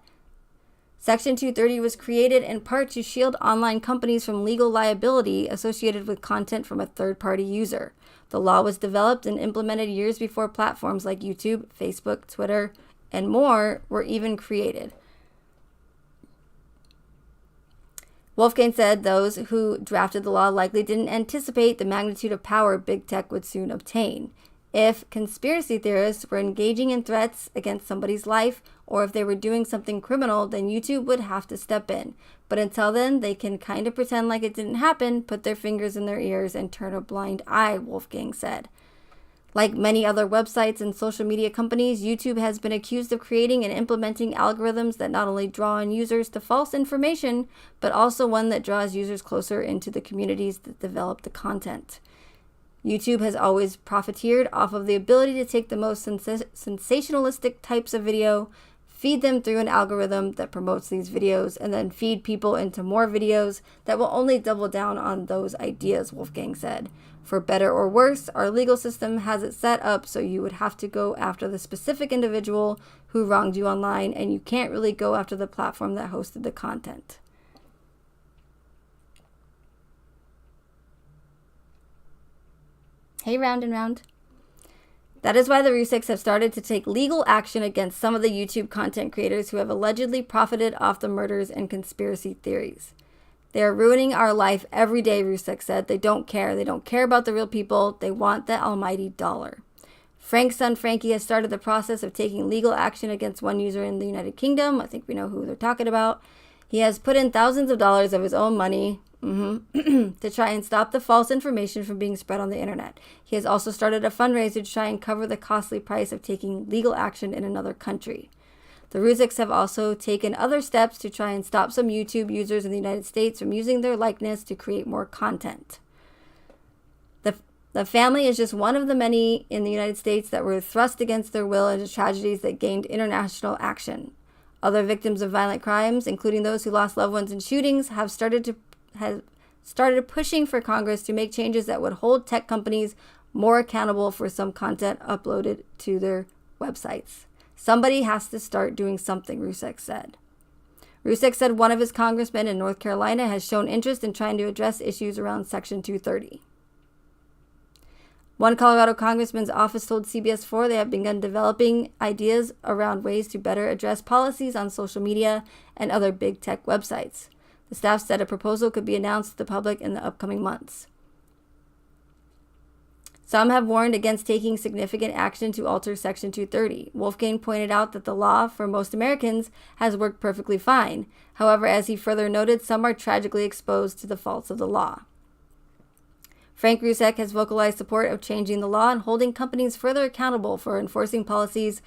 Section 230 was created in part to shield online companies from legal liability associated with content from a third-party user. The law was developed and implemented years before platforms like YouTube, Facebook, Twitter, and more were even created. Wolfgang said those who drafted the law likely didn't anticipate the magnitude of power big tech would soon obtain. If conspiracy theorists were engaging in threats against somebody's life, or if they were doing something criminal, then YouTube would have to step in. But until then, they can kind of pretend like it didn't happen, put their fingers in their ears, and turn a blind eye, Wolfgang said. Like many other websites and social media companies, YouTube has been accused of creating and implementing algorithms that not only draw on users to false information, but also one that draws users closer into the communities that develop the content. YouTube has always profiteered off of the ability to take the most sensationalistic types of video, feed them through an algorithm that promotes these videos, and then feed people into more videos that will only double down on those ideas, Wolfgang said. For better or worse, our legal system has it set up so you would have to go after the specific individual who wronged you online, and you can't really go after the platform that hosted the content. Hey, Round and Round. That is why the Ruseks have started to take legal action against some of the YouTube content creators who have allegedly profited off the murders and conspiracy theories. They are ruining our life every day, Rusek said. They don't care. They don't care about the real people. They want the almighty dollar. Frank's son Frankie has started the process of taking legal action against one user in the United Kingdom. I think we know who they're talking about. He has put in thousands of dollars of his own money to try and stop the false information from being spread on the internet. He has also started a fundraiser to try and cover the costly price of taking legal action in another country. The Rzuceks have also taken other steps to try and stop some YouTube users in the United States from using their likeness to create more content. The family is just one of the many in the United States that were thrust against their will into tragedies that gained international action. Other victims of violent crimes, including those who lost loved ones in shootings, have started pushing for Congress to make changes that would hold tech companies more accountable for some content uploaded to their websites. Somebody has to start doing something, Rusek said. Rusek said one of his congressmen in North Carolina has shown interest in trying to address issues around Section 230. One Colorado congressman's office told CBS 4 they have begun developing ideas around ways to better address policies on social media and other big tech websites. The staff said a proposal could be announced to the public in the upcoming months. Some have warned against taking significant action to alter Section 230. Wolfgang pointed out that the law, for most Americans, has worked perfectly fine. However, as he further noted, some are tragically exposed to the faults of the law. Frank Rusek has vocalized support of changing the law and holding companies further accountable for enforcing policies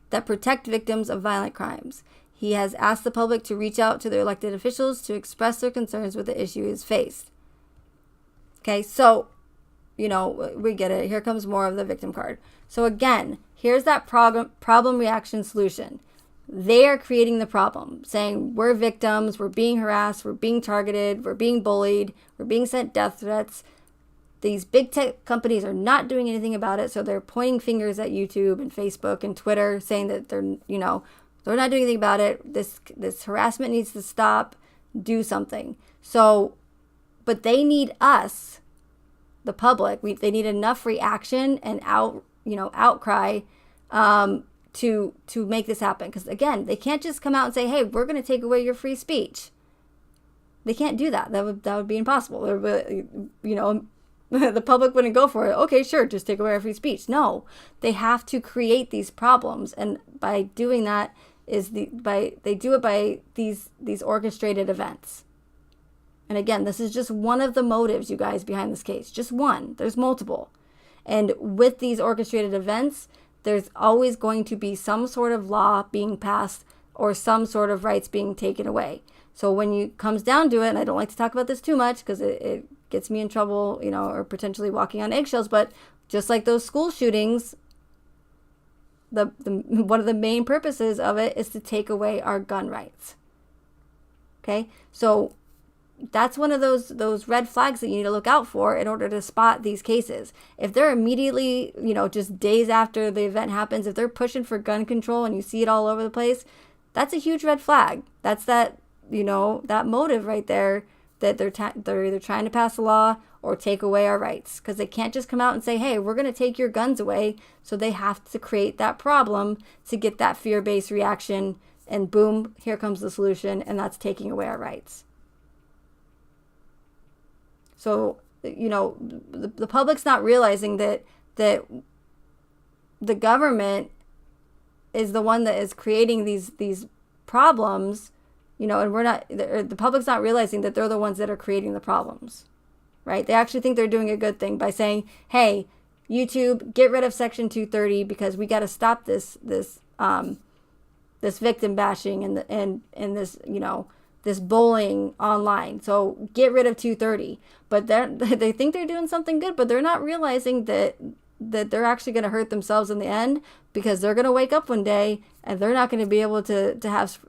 that protect victims of violent crimes. He has asked the public to reach out to their elected officials to express their concerns with the issue is faced. Okay, so, we get it. Here comes more of the victim card. So again, here's that problem reaction solution. They are creating the problem, saying we're victims, we're being harassed, we're being targeted, we're being bullied, we're being sent death threats. These big tech companies are not doing anything about it, so they're pointing fingers at YouTube and Facebook and Twitter, saying that they're not doing anything about it. This harassment needs to stop. Do something. So, but they need us, the public. They need enough reaction and outcry to make this happen. Because again, they can't just come out and say, "Hey, we're going to take away your free speech." They can't do that. That would be impossible. The public wouldn't go for it. Okay, sure, just take away our free speech. No, they have to create these problems, and by doing that they do it by these orchestrated events. And again, this is just one of the motives, you guys, behind this case. Just one. There's multiple. And with these orchestrated events, there's always going to be some sort of law being passed or some sort of rights being taken away. So when it comes down to it, and I don't like to talk about this too much because it gets me in trouble, or potentially walking on eggshells, but just like those school shootings, the one of the main purposes of it is to take away our gun rights. Okay, so that's one of those red flags that you need to look out for in order to spot these cases. If they're immediately, just days after the event happens, if they're pushing for gun control and you see it all over the place, that's a huge red flag. That's that motive right there, that they're either trying to pass a law or take away our rights, because they can't just come out and say, hey, we're going to take your guns away. So they have to create that problem to get that fear-based reaction, and boom, here comes the solution, and that's taking away our rights. So, the public's not realizing that the government is the one that is creating these problems, and the public's not realizing that they're the ones that are creating the problems, right? They actually think they're doing a good thing by saying, hey, YouTube, get rid of Section 230 because we got to stop this victim bashing and this, this bullying online. So get rid of 230. But they think they're doing something good, but they're not realizing that they're actually going to hurt themselves in the end, because they're going to wake up one day and they're not going to be able to have,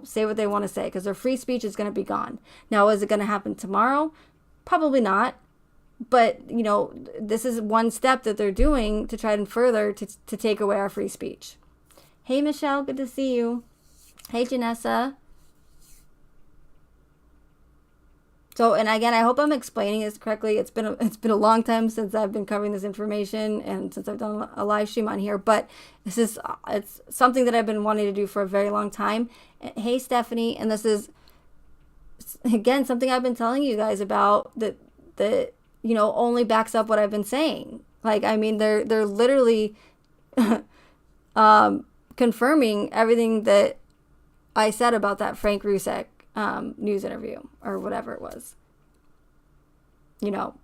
say what they want to say, because their free speech is going to be gone. Now, is it going to happen tomorrow? Probably not. But, this is one step that they're doing to try and further to take away our free speech. Hey, Michelle, good to see you. Hey, Janessa. So, and again, I hope I'm explaining this correctly. It's been a long time since I've been covering this information and since I've done a live stream on here, but it's something that I've been wanting to do for a very long time. Hey, Stephanie, and this is, again, something I've been telling you guys about that only backs up what I've been saying. Like, I mean, they're literally confirming everything that I said about that Frank Rusek news interview or whatever it was,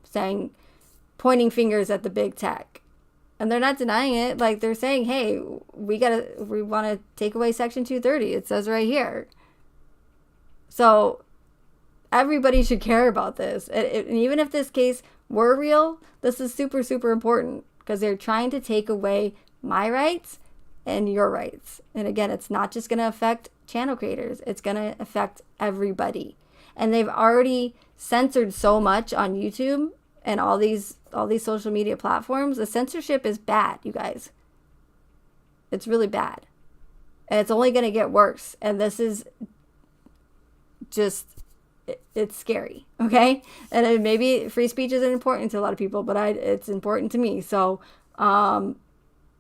saying, pointing fingers at the big tech, and they're not denying it. Like, they're saying, hey, we want to take away Section 230. It says right here. So everybody should care about this. And even if this case were real, this is super, super important, because they're trying to take away my rights and your rights. And again, it's not just going to affect channel creators, it's going to affect everybody. And they've already censored so much on YouTube and all these social media platforms. The censorship is bad, you guys. It's really bad. And it's only going to get worse. And this is just, it's scary, okay? And maybe free speech isn't important to a lot of people, but it's important to me. So I'm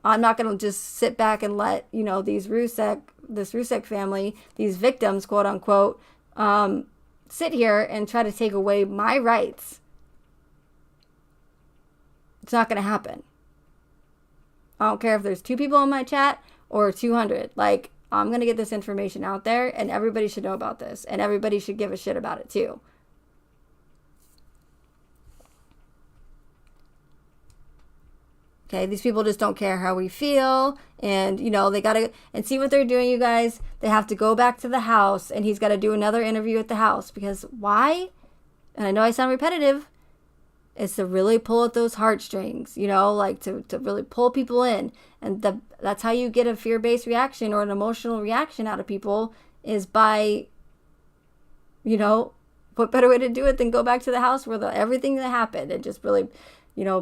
not going to just sit back and let, this Rusek family, these victims, quote unquote, sit here and try to take away my rights. It's not going to happen. I don't care if there's 2 people in my chat or 200. Like, I'm going to get this information out there, and everybody should know about this, and everybody should give a shit about it too. Okay, these people just don't care how we feel, and they gotta, and see what they're doing, you guys. They have to go back to the house, and he's got to do another interview at the house, because why? And I know I sound repetitive. It's to really pull at those heartstrings, like to really pull people in, and that's how you get a fear-based reaction or an emotional reaction out of people, is by, what better way to do it than go back to the house where everything that happened, and just really,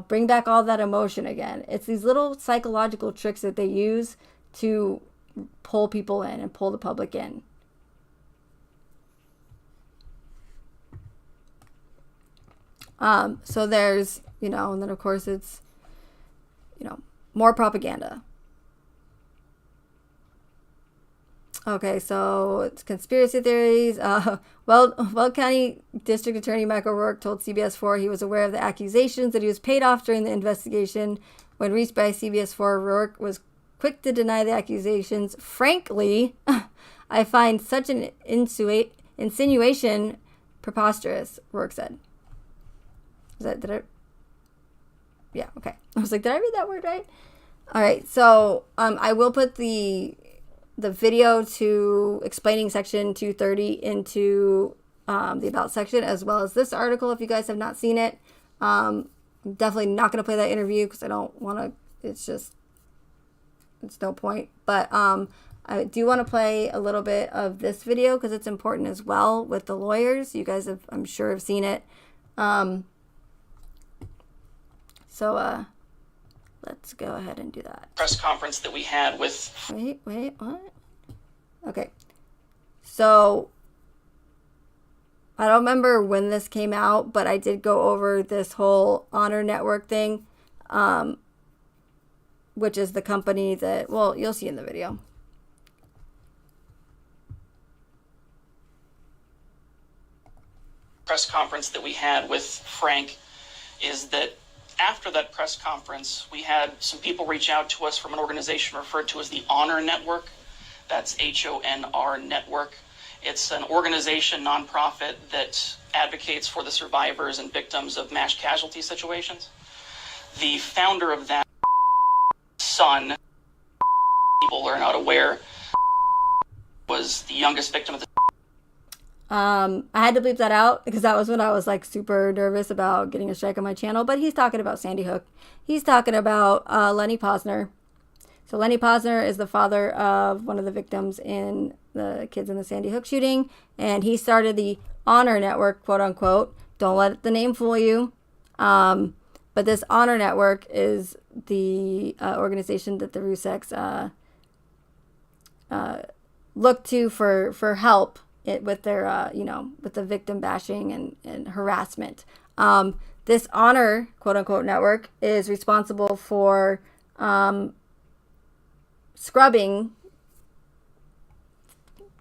bring back all that emotion again. It's these little psychological tricks that they use to pull people in and pull the public in. So there's, and then of course it's, more propaganda. Okay, so it's conspiracy theories. Weld County District Attorney Michael Rourke told CBS 4 he was aware of the accusations that he was paid off during the investigation. When reached by CBS 4, Rourke was quick to deny the accusations. Frankly, I find such an insinuation preposterous, Rourke said. Yeah, okay. I was like, did I read that word right? All right, so I will put the video to explaining section 230 into the About section, as well as this article if you guys have not seen it. Definitely not going to play that interview because I don't want to, it's no point. But I do want to play a little bit of this video because it's important as well with the lawyers. You guys have, I'm sure, have seen it. So let's go ahead and do that. Press conference that we had with... Wait, what? Okay. So I don't remember when this came out, but I did go over this whole Honor Network thing, which is the company that, well, you'll see in the video. Press conference that we had with Frank is that after that press conference, we had some people reach out to us from an organization referred to as the Honor Network. That's HONR Network. It's an organization, nonprofit, that advocates for the survivors and victims of mass casualty situations. The founder of that son, people are not aware, was the youngest victim of the... I had to bleep that out because that was when I was like super nervous about getting a strike on my channel. But he's talking about Sandy Hook. He's talking about Lenny Posner. So Lenny Posner is the father of one of the victims in the kids in the Sandy Hook shooting. And he started the Honor Network, quote unquote. Don't let the name fool you. But this Honor Network is the organization that the Ruseks look to for help with their, with the victim bashing and harassment. This Honor, quote unquote, network is responsible for scrubbing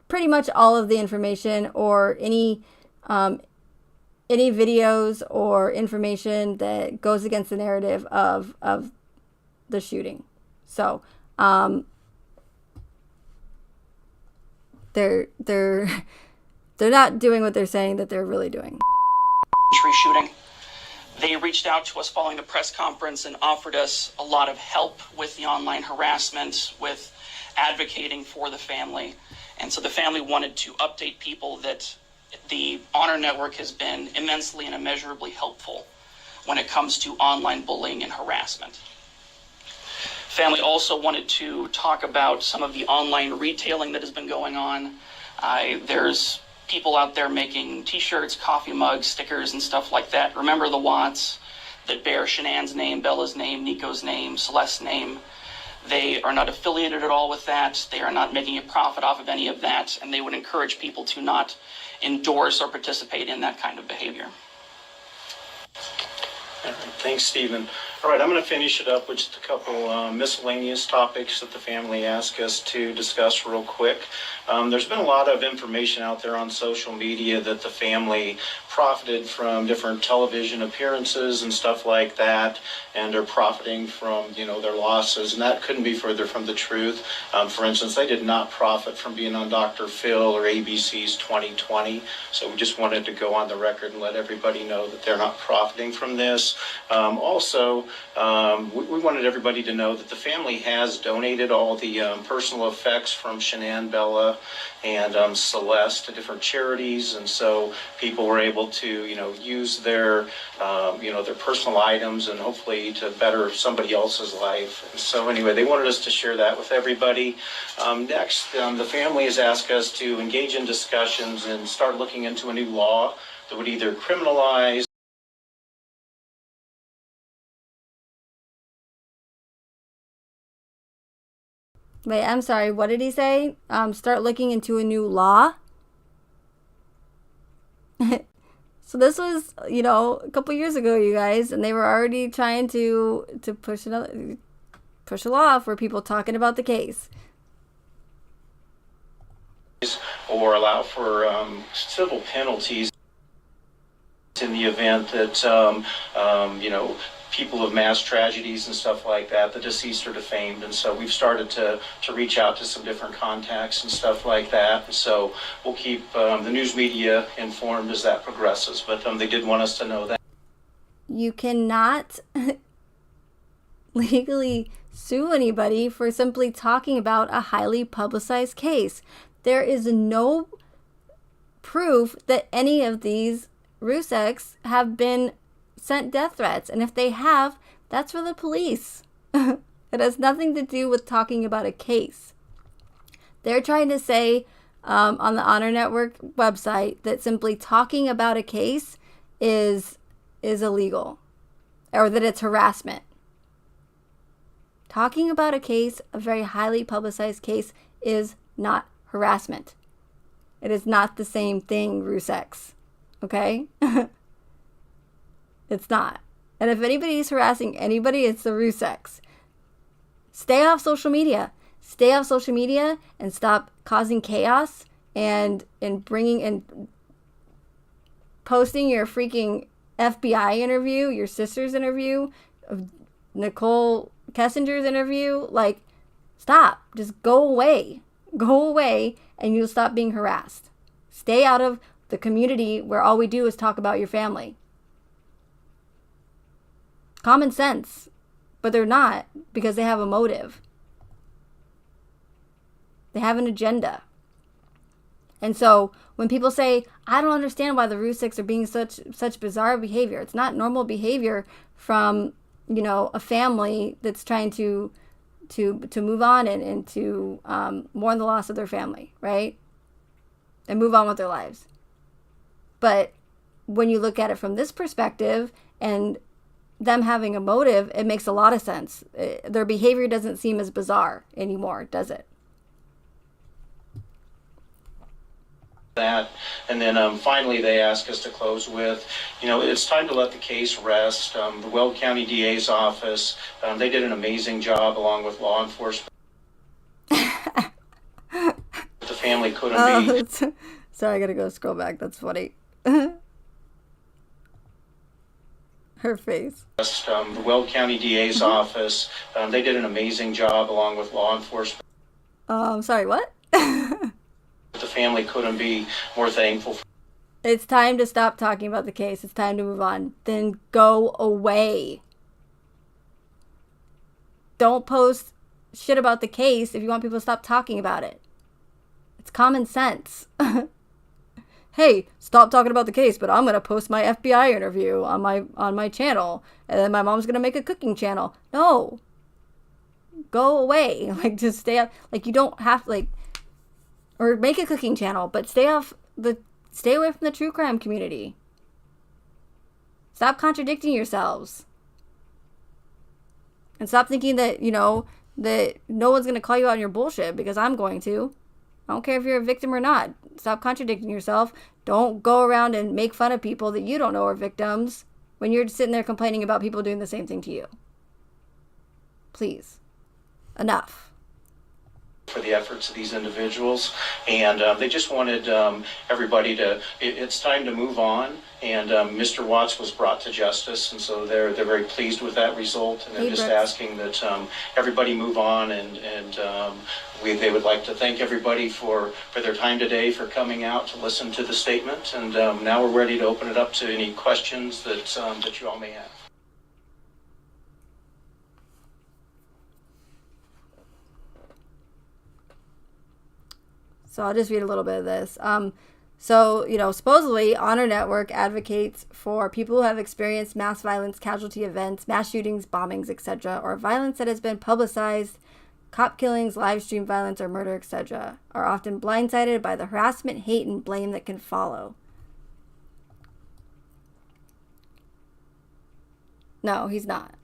pretty much all of the information or any videos or information that goes against the narrative of the shooting. So they're not doing what they're saying that they're really doing. Shooting. They reached out to us following the press conference and offered us a lot of help with the online harassment, with advocating for the family. And so the family wanted to update people that the Honor Network has been immensely and immeasurably helpful when it comes to online bullying and harassment. Family also wanted to talk about some of the online retailing that has been going on. There's people out there making t-shirts, coffee mugs, stickers, and stuff like that. Remember the Watts that bear Shanann's name, Bella's name, Nico's name, Celeste's name. They are not affiliated at all with that. They are not making a profit off of any of that, and they would encourage people to not endorse or participate in that kind of behavior. All right, thanks, Stephen. All right, I'm going to finish it up with just a couple miscellaneous topics that the family asked us to discuss real quick. There's been a lot of information out there on social media that the family profited from different television appearances and stuff like that, and are profiting from, their losses, and that couldn't be further from the truth. For instance, they did not profit from being on Dr. Phil or ABC's 2020, so we just wanted to go on the record and let everybody know that they're not profiting from this. Also, we wanted everybody to know that the family has donated all the personal effects from Shanann, Bella, and Celeste to different charities, and so people were able to, use their, their personal items and hopefully to better somebody else's life. And so anyway, they wanted us to share that with everybody. Next, the family has asked us to engage in discussions and start looking into a new law that would either criminalize. Wait, I'm sorry. What did he say? Start looking into a new law? So this was, a couple years ago, you guys, and they were already trying to push a law for people talking about the case. Or allow for civil penalties in the event that, people of mass tragedies and stuff like that, the deceased are defamed. And so we've started to reach out to some different contacts and stuff like that. And so we'll keep the news media informed as that progresses. But they did want us to know that. You cannot legally sue anybody for simply talking about a highly publicized case. There is no proof that any of these Ruseks have been sent death threats. And if they have, that's for the police. It has nothing to do with talking about a case. They're trying to say on the Honor Network website that simply talking about a case is illegal, or that it's harassment. Talking about a case, a very highly publicized case, is not harassment. It is not the same thing, Ruseks. Okay? It's not. And if anybody's harassing anybody, it's the Ruseks. Stay off social media. Stay off social media and stop causing chaos and bringing and posting your freaking FBI interview, your sister's interview, Nicole Kessinger's interview. Like, stop. Just go away. Go away and you'll stop being harassed. Stay out of the community where all we do is talk about your family. Common sense. But they're not, because they have a motive. They have an agenda. And so when people say, I don't understand why the Ruseks are being such bizarre behavior. It's not normal behavior from, a family that's trying to move on and to mourn the loss of their family, right? And move on with their lives. But when you look at it from this perspective and them having a motive, it makes a lot of sense. Their behavior doesn't seem as bizarre anymore, does it? That, and then finally they ask us to close with, it's time to let the case rest. The Weld County DA's office, they did an amazing job along with law enforcement. The family couldn't be. Sorry, I gotta go scroll back. That's funny. Her face. The Weld County DA's office, they did an amazing job along with law enforcement. Sorry, what? The family couldn't be more thankful. It's time to stop talking about the case. It's time to move on. Then go away. Don't post shit about the case if you want people to stop talking about it. It's common sense. Hey, stop talking about the case, but I'm going to post my FBI interview on my channel, and then my mom's going to make a cooking channel. No. Go away. Like, just stay up. Like, you don't have to, or make a cooking channel, but stay away from the true crime community. Stop contradicting yourselves. And stop thinking that, that no one's going to call you out on your bullshit, because I'm going to. I don't care if you're a victim or not. Stop contradicting yourself. Don't go around and make fun of people that you don't know are victims when you're sitting there complaining about people doing the same thing to you. Please. Enough. For the efforts of these individuals, and they just wanted everybody to, it's time to move on, and Mr. Watts was brought to justice, and so they're very pleased with that result, and they're just asking that everybody move on, and they would like to thank everybody for their time today, for coming out to listen to the statement, and now we're ready to open it up to any questions that you all may have. So I'll just read a little bit of this. Supposedly Honor Network advocates for people who have experienced mass violence casualty events, mass shootings, bombings, etc., or violence that has been publicized, cop killings, live stream violence, or murder, etc., are often blindsided by the harassment, hate, and blame that can follow. No, he's not.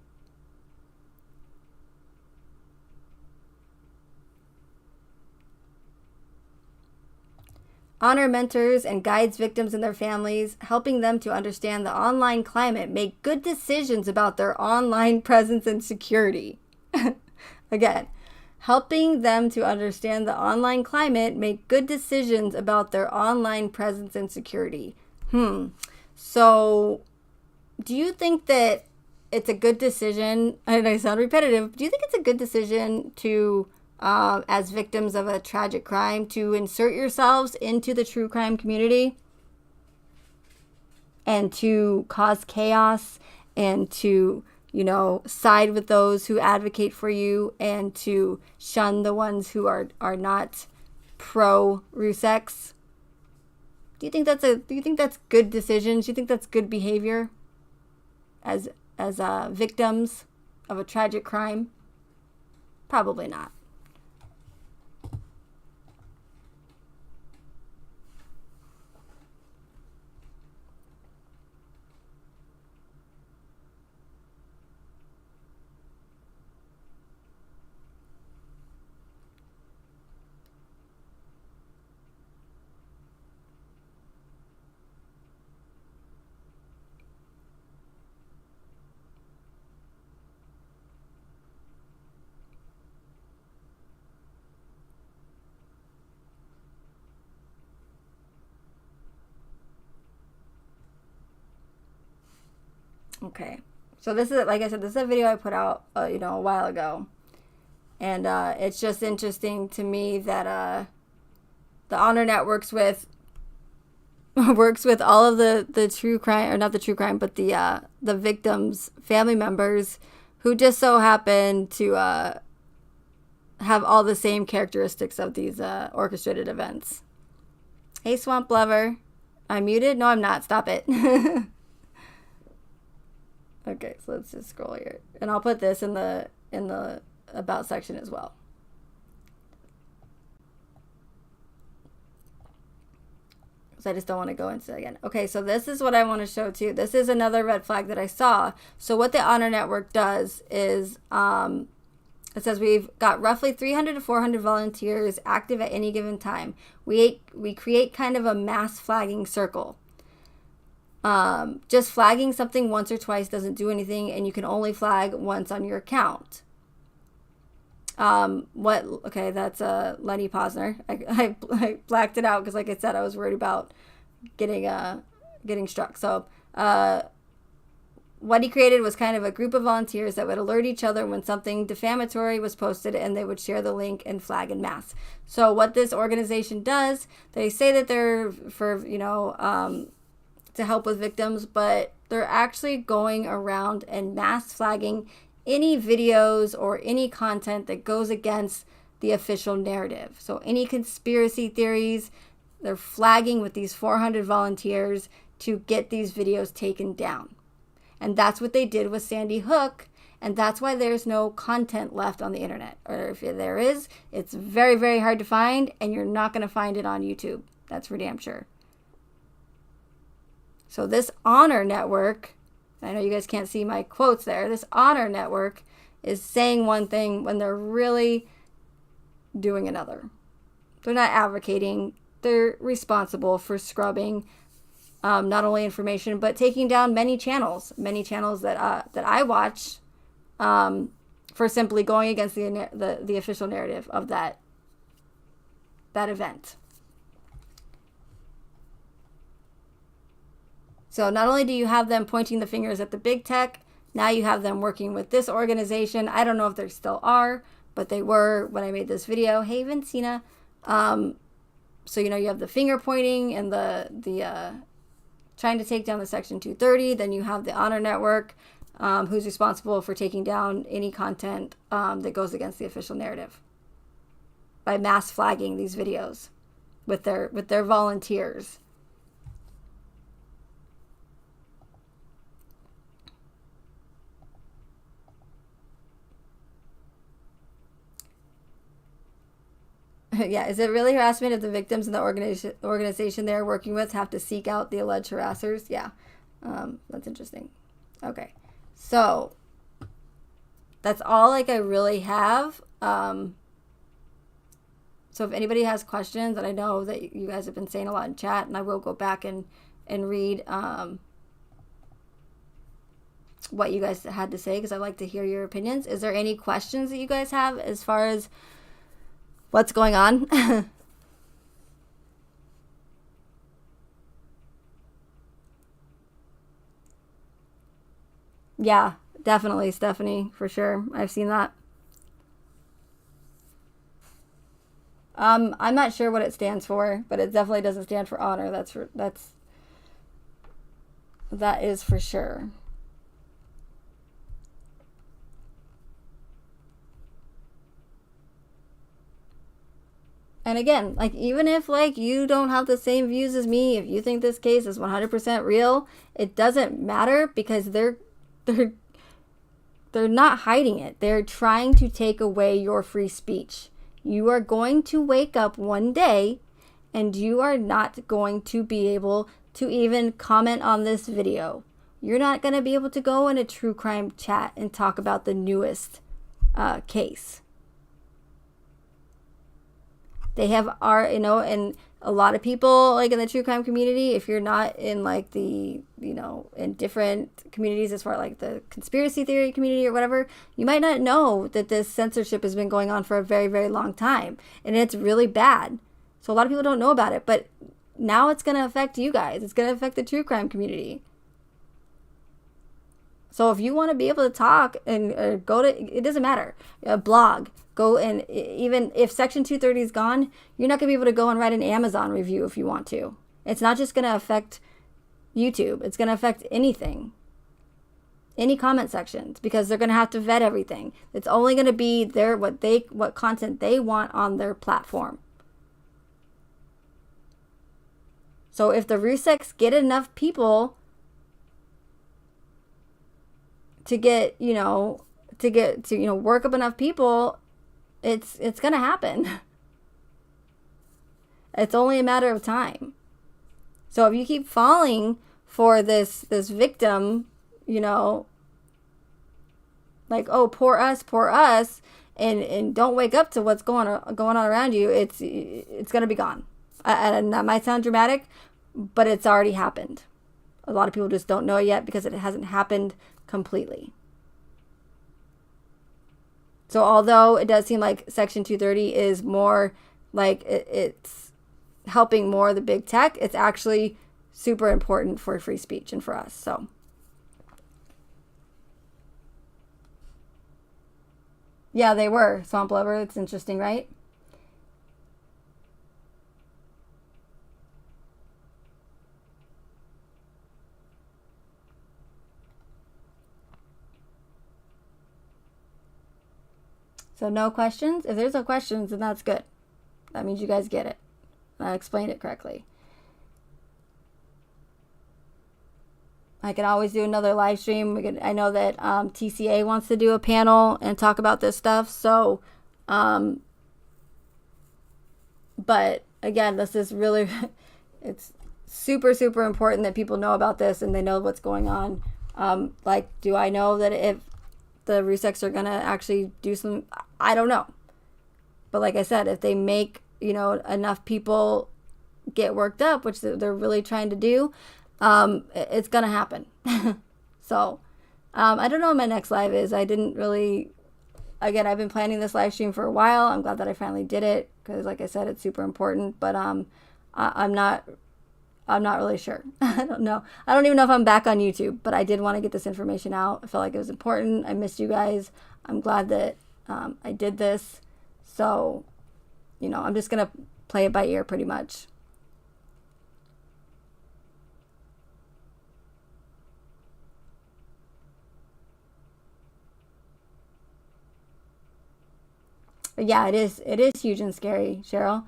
Honor mentors and guides victims and their families, helping them to understand the online climate, make good decisions about their online presence and security. Again, helping them to understand the online climate, make good decisions about their online presence and security. So, do you think that it's a good decision, and I sound repetitive, do you think it's a good decision to as victims of a tragic crime, to insert yourselves into the true crime community and to cause chaos and to, side with those who advocate for you and to shun the ones who are not pro Ruseks? Do you think that's good decisions? Do you think that's good behavior as victims of a tragic crime? Probably not. Okay, so this is, like I said, this is a video I put out, a while ago, and it's just interesting to me that the Honor Net works with all of the true crime, or not the true crime, but the victims' family members who just so happen to have all the same characteristics of these orchestrated events. Hey, Swamp Lover, I'm muted. No, I'm not. Stop it. Okay, so let's just scroll here, and I'll put this in the about section as well. So I just don't want to go into it again. Okay, so this is what I want to show too. This is another red flag that I saw. So what the Honor Network does is, it says we've got roughly 300 to 400 volunteers active at any given time. We create kind of a mass flagging circle. Just flagging something once or twice doesn't do anything, and you can only flag once on your account. Okay, that's Lenny Posner. I blacked it out because, like I said, I was worried about getting struck. So what he created was kind of a group of volunteers that would alert each other when something defamatory was posted, and they would share the link and flag en masse. So what this organization does, they say that they're for to help with victims, but they're actually going around and mass flagging any videos or any content that goes against the official narrative. So any conspiracy theories, they're flagging with these 400 volunteers to get these videos taken down. And that's what they did with Sandy Hook, and that's why there's no content left on the internet. Or if there is, it's very, very hard to find, and you're not going to find it on YouTube. That's for damn sure. So this Honor Network, I know you guys can't see my quotes there, this Honor Network is saying one thing when they're really doing another. They're not advocating, they're responsible for scrubbing not only information, but taking down many channels that I watch for simply going against the official narrative of that event. So not only do you have them pointing the fingers at the big tech, now you have them working with this organization. I don't know if they still are, but they were when I made this video. Hey, Vincina. So, you have the finger pointing and the trying to take down the Section 230. Then you have the Honor Network, who's responsible for taking down any content that goes against the official narrative by mass flagging these videos with their volunteers. Yeah, is it really harassment if the victims and the organization they're working with have to seek out the alleged harassers? Yeah, that's interesting. Okay, so that's all I really have. So if anybody has questions, and I know that you guys have been saying a lot in chat, and I will go back and read what you guys had to say, because I like to hear your opinions. Is there any questions that you guys have as far as what's going on? Yeah, definitely, Stephanie, for sure. I've seen that. I'm not sure what it stands for, but it definitely doesn't stand for honor. That is for sure. And again, like, even if, like, you don't have the same views as me, if you think this case is 100% real, it doesn't matter, because they're not hiding it. They're trying to take away your free speech. You are going to wake up one day and you are not going to be able to even comment on this video. You're not going to be able to go in a true crime chat and talk about the newest case. They have and a lot of people, like, in the true crime community, if you're not in, like, the, in different communities as far like the conspiracy theory community or whatever, you might not know that this censorship has been going on for a very, very long time. And it's really bad. So a lot of people don't know about it, but now it's going to affect you guys. It's going to affect the true crime community. So if you want to be able to talk and go to, it doesn't matter, a blog, go, and even if Section 230 is gone, you're not going to be able to go and write an Amazon review if you want to. It's not just going to affect YouTube. It's going to affect anything, any comment sections, because they're going to have to vet everything. It's only going to be what content they want on their platform. So if the Ruseks get enough people to get, work up enough people, it's going to happen. It's only a matter of time. So if you keep falling for this victim, like, oh, poor us, and don't wake up to what's going on around you, it's going to be gone. And that might sound dramatic, but it's already happened. A lot of people just don't know it yet because it hasn't happened completely. So although it does seem like Section 230 is more like it's helping more the big tech, it's actually super important for free speech and for us. So yeah, they were swamp lover. It's interesting, right? So no questions? If there's no questions, then that's good. That means you guys get it. I explained it correctly. I can always do another live stream. I know that TCA wants to do a panel and talk about this stuff. So, but again, this is really, it's super, super important that people know about this and they know what's going on. Like, do I know that if the Ruseks are going to actually do some, I don't know. But like I said, if they make, enough people get worked up, which they're really trying to do, it's going to happen. So, I don't know what my next live is. I didn't really, again, I've been planning this live stream for a while. I'm glad that I finally did it because, like I said, it's super important, but I'm not really sure. I don't know. I don't even know if I'm back on YouTube, but I did want to get this information out. I felt like it was important. I missed you guys. I'm glad that I did this. So, I'm just going to play it by ear pretty much. But yeah, it is huge and scary, Cheryl.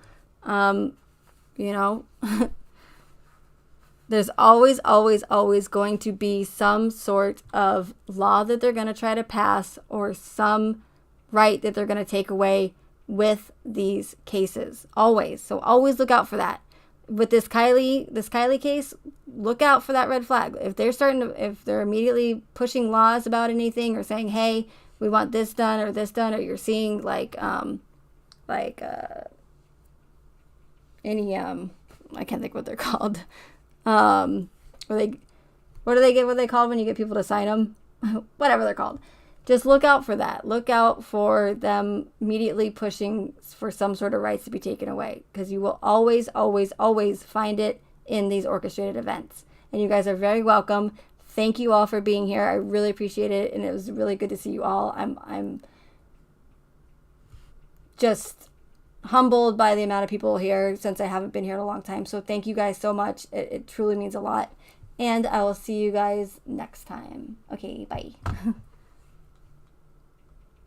There's always, always, always going to be some sort of law that they're going to try to pass or some right that they're going to take away with these cases. Always. So always look out for that. With this Kylie case, look out for that red flag. If they're immediately pushing laws about anything or saying, hey, we want this done, or you're seeing any I can't think what they're called. What are they called when you get people to sign them? Whatever they're called. Just look out for that. Look out for them immediately pushing for some sort of rights to be taken away, because you will always, always, always find it in these orchestrated events. And you guys are very welcome. Thank you all for being here. I really appreciate it, and it was really good to see you all. I'm just humbled by the amount of people here since I haven't been here in a long time. So thank you guys so much. It truly means a lot. And I will see you guys next time. Okay, bye.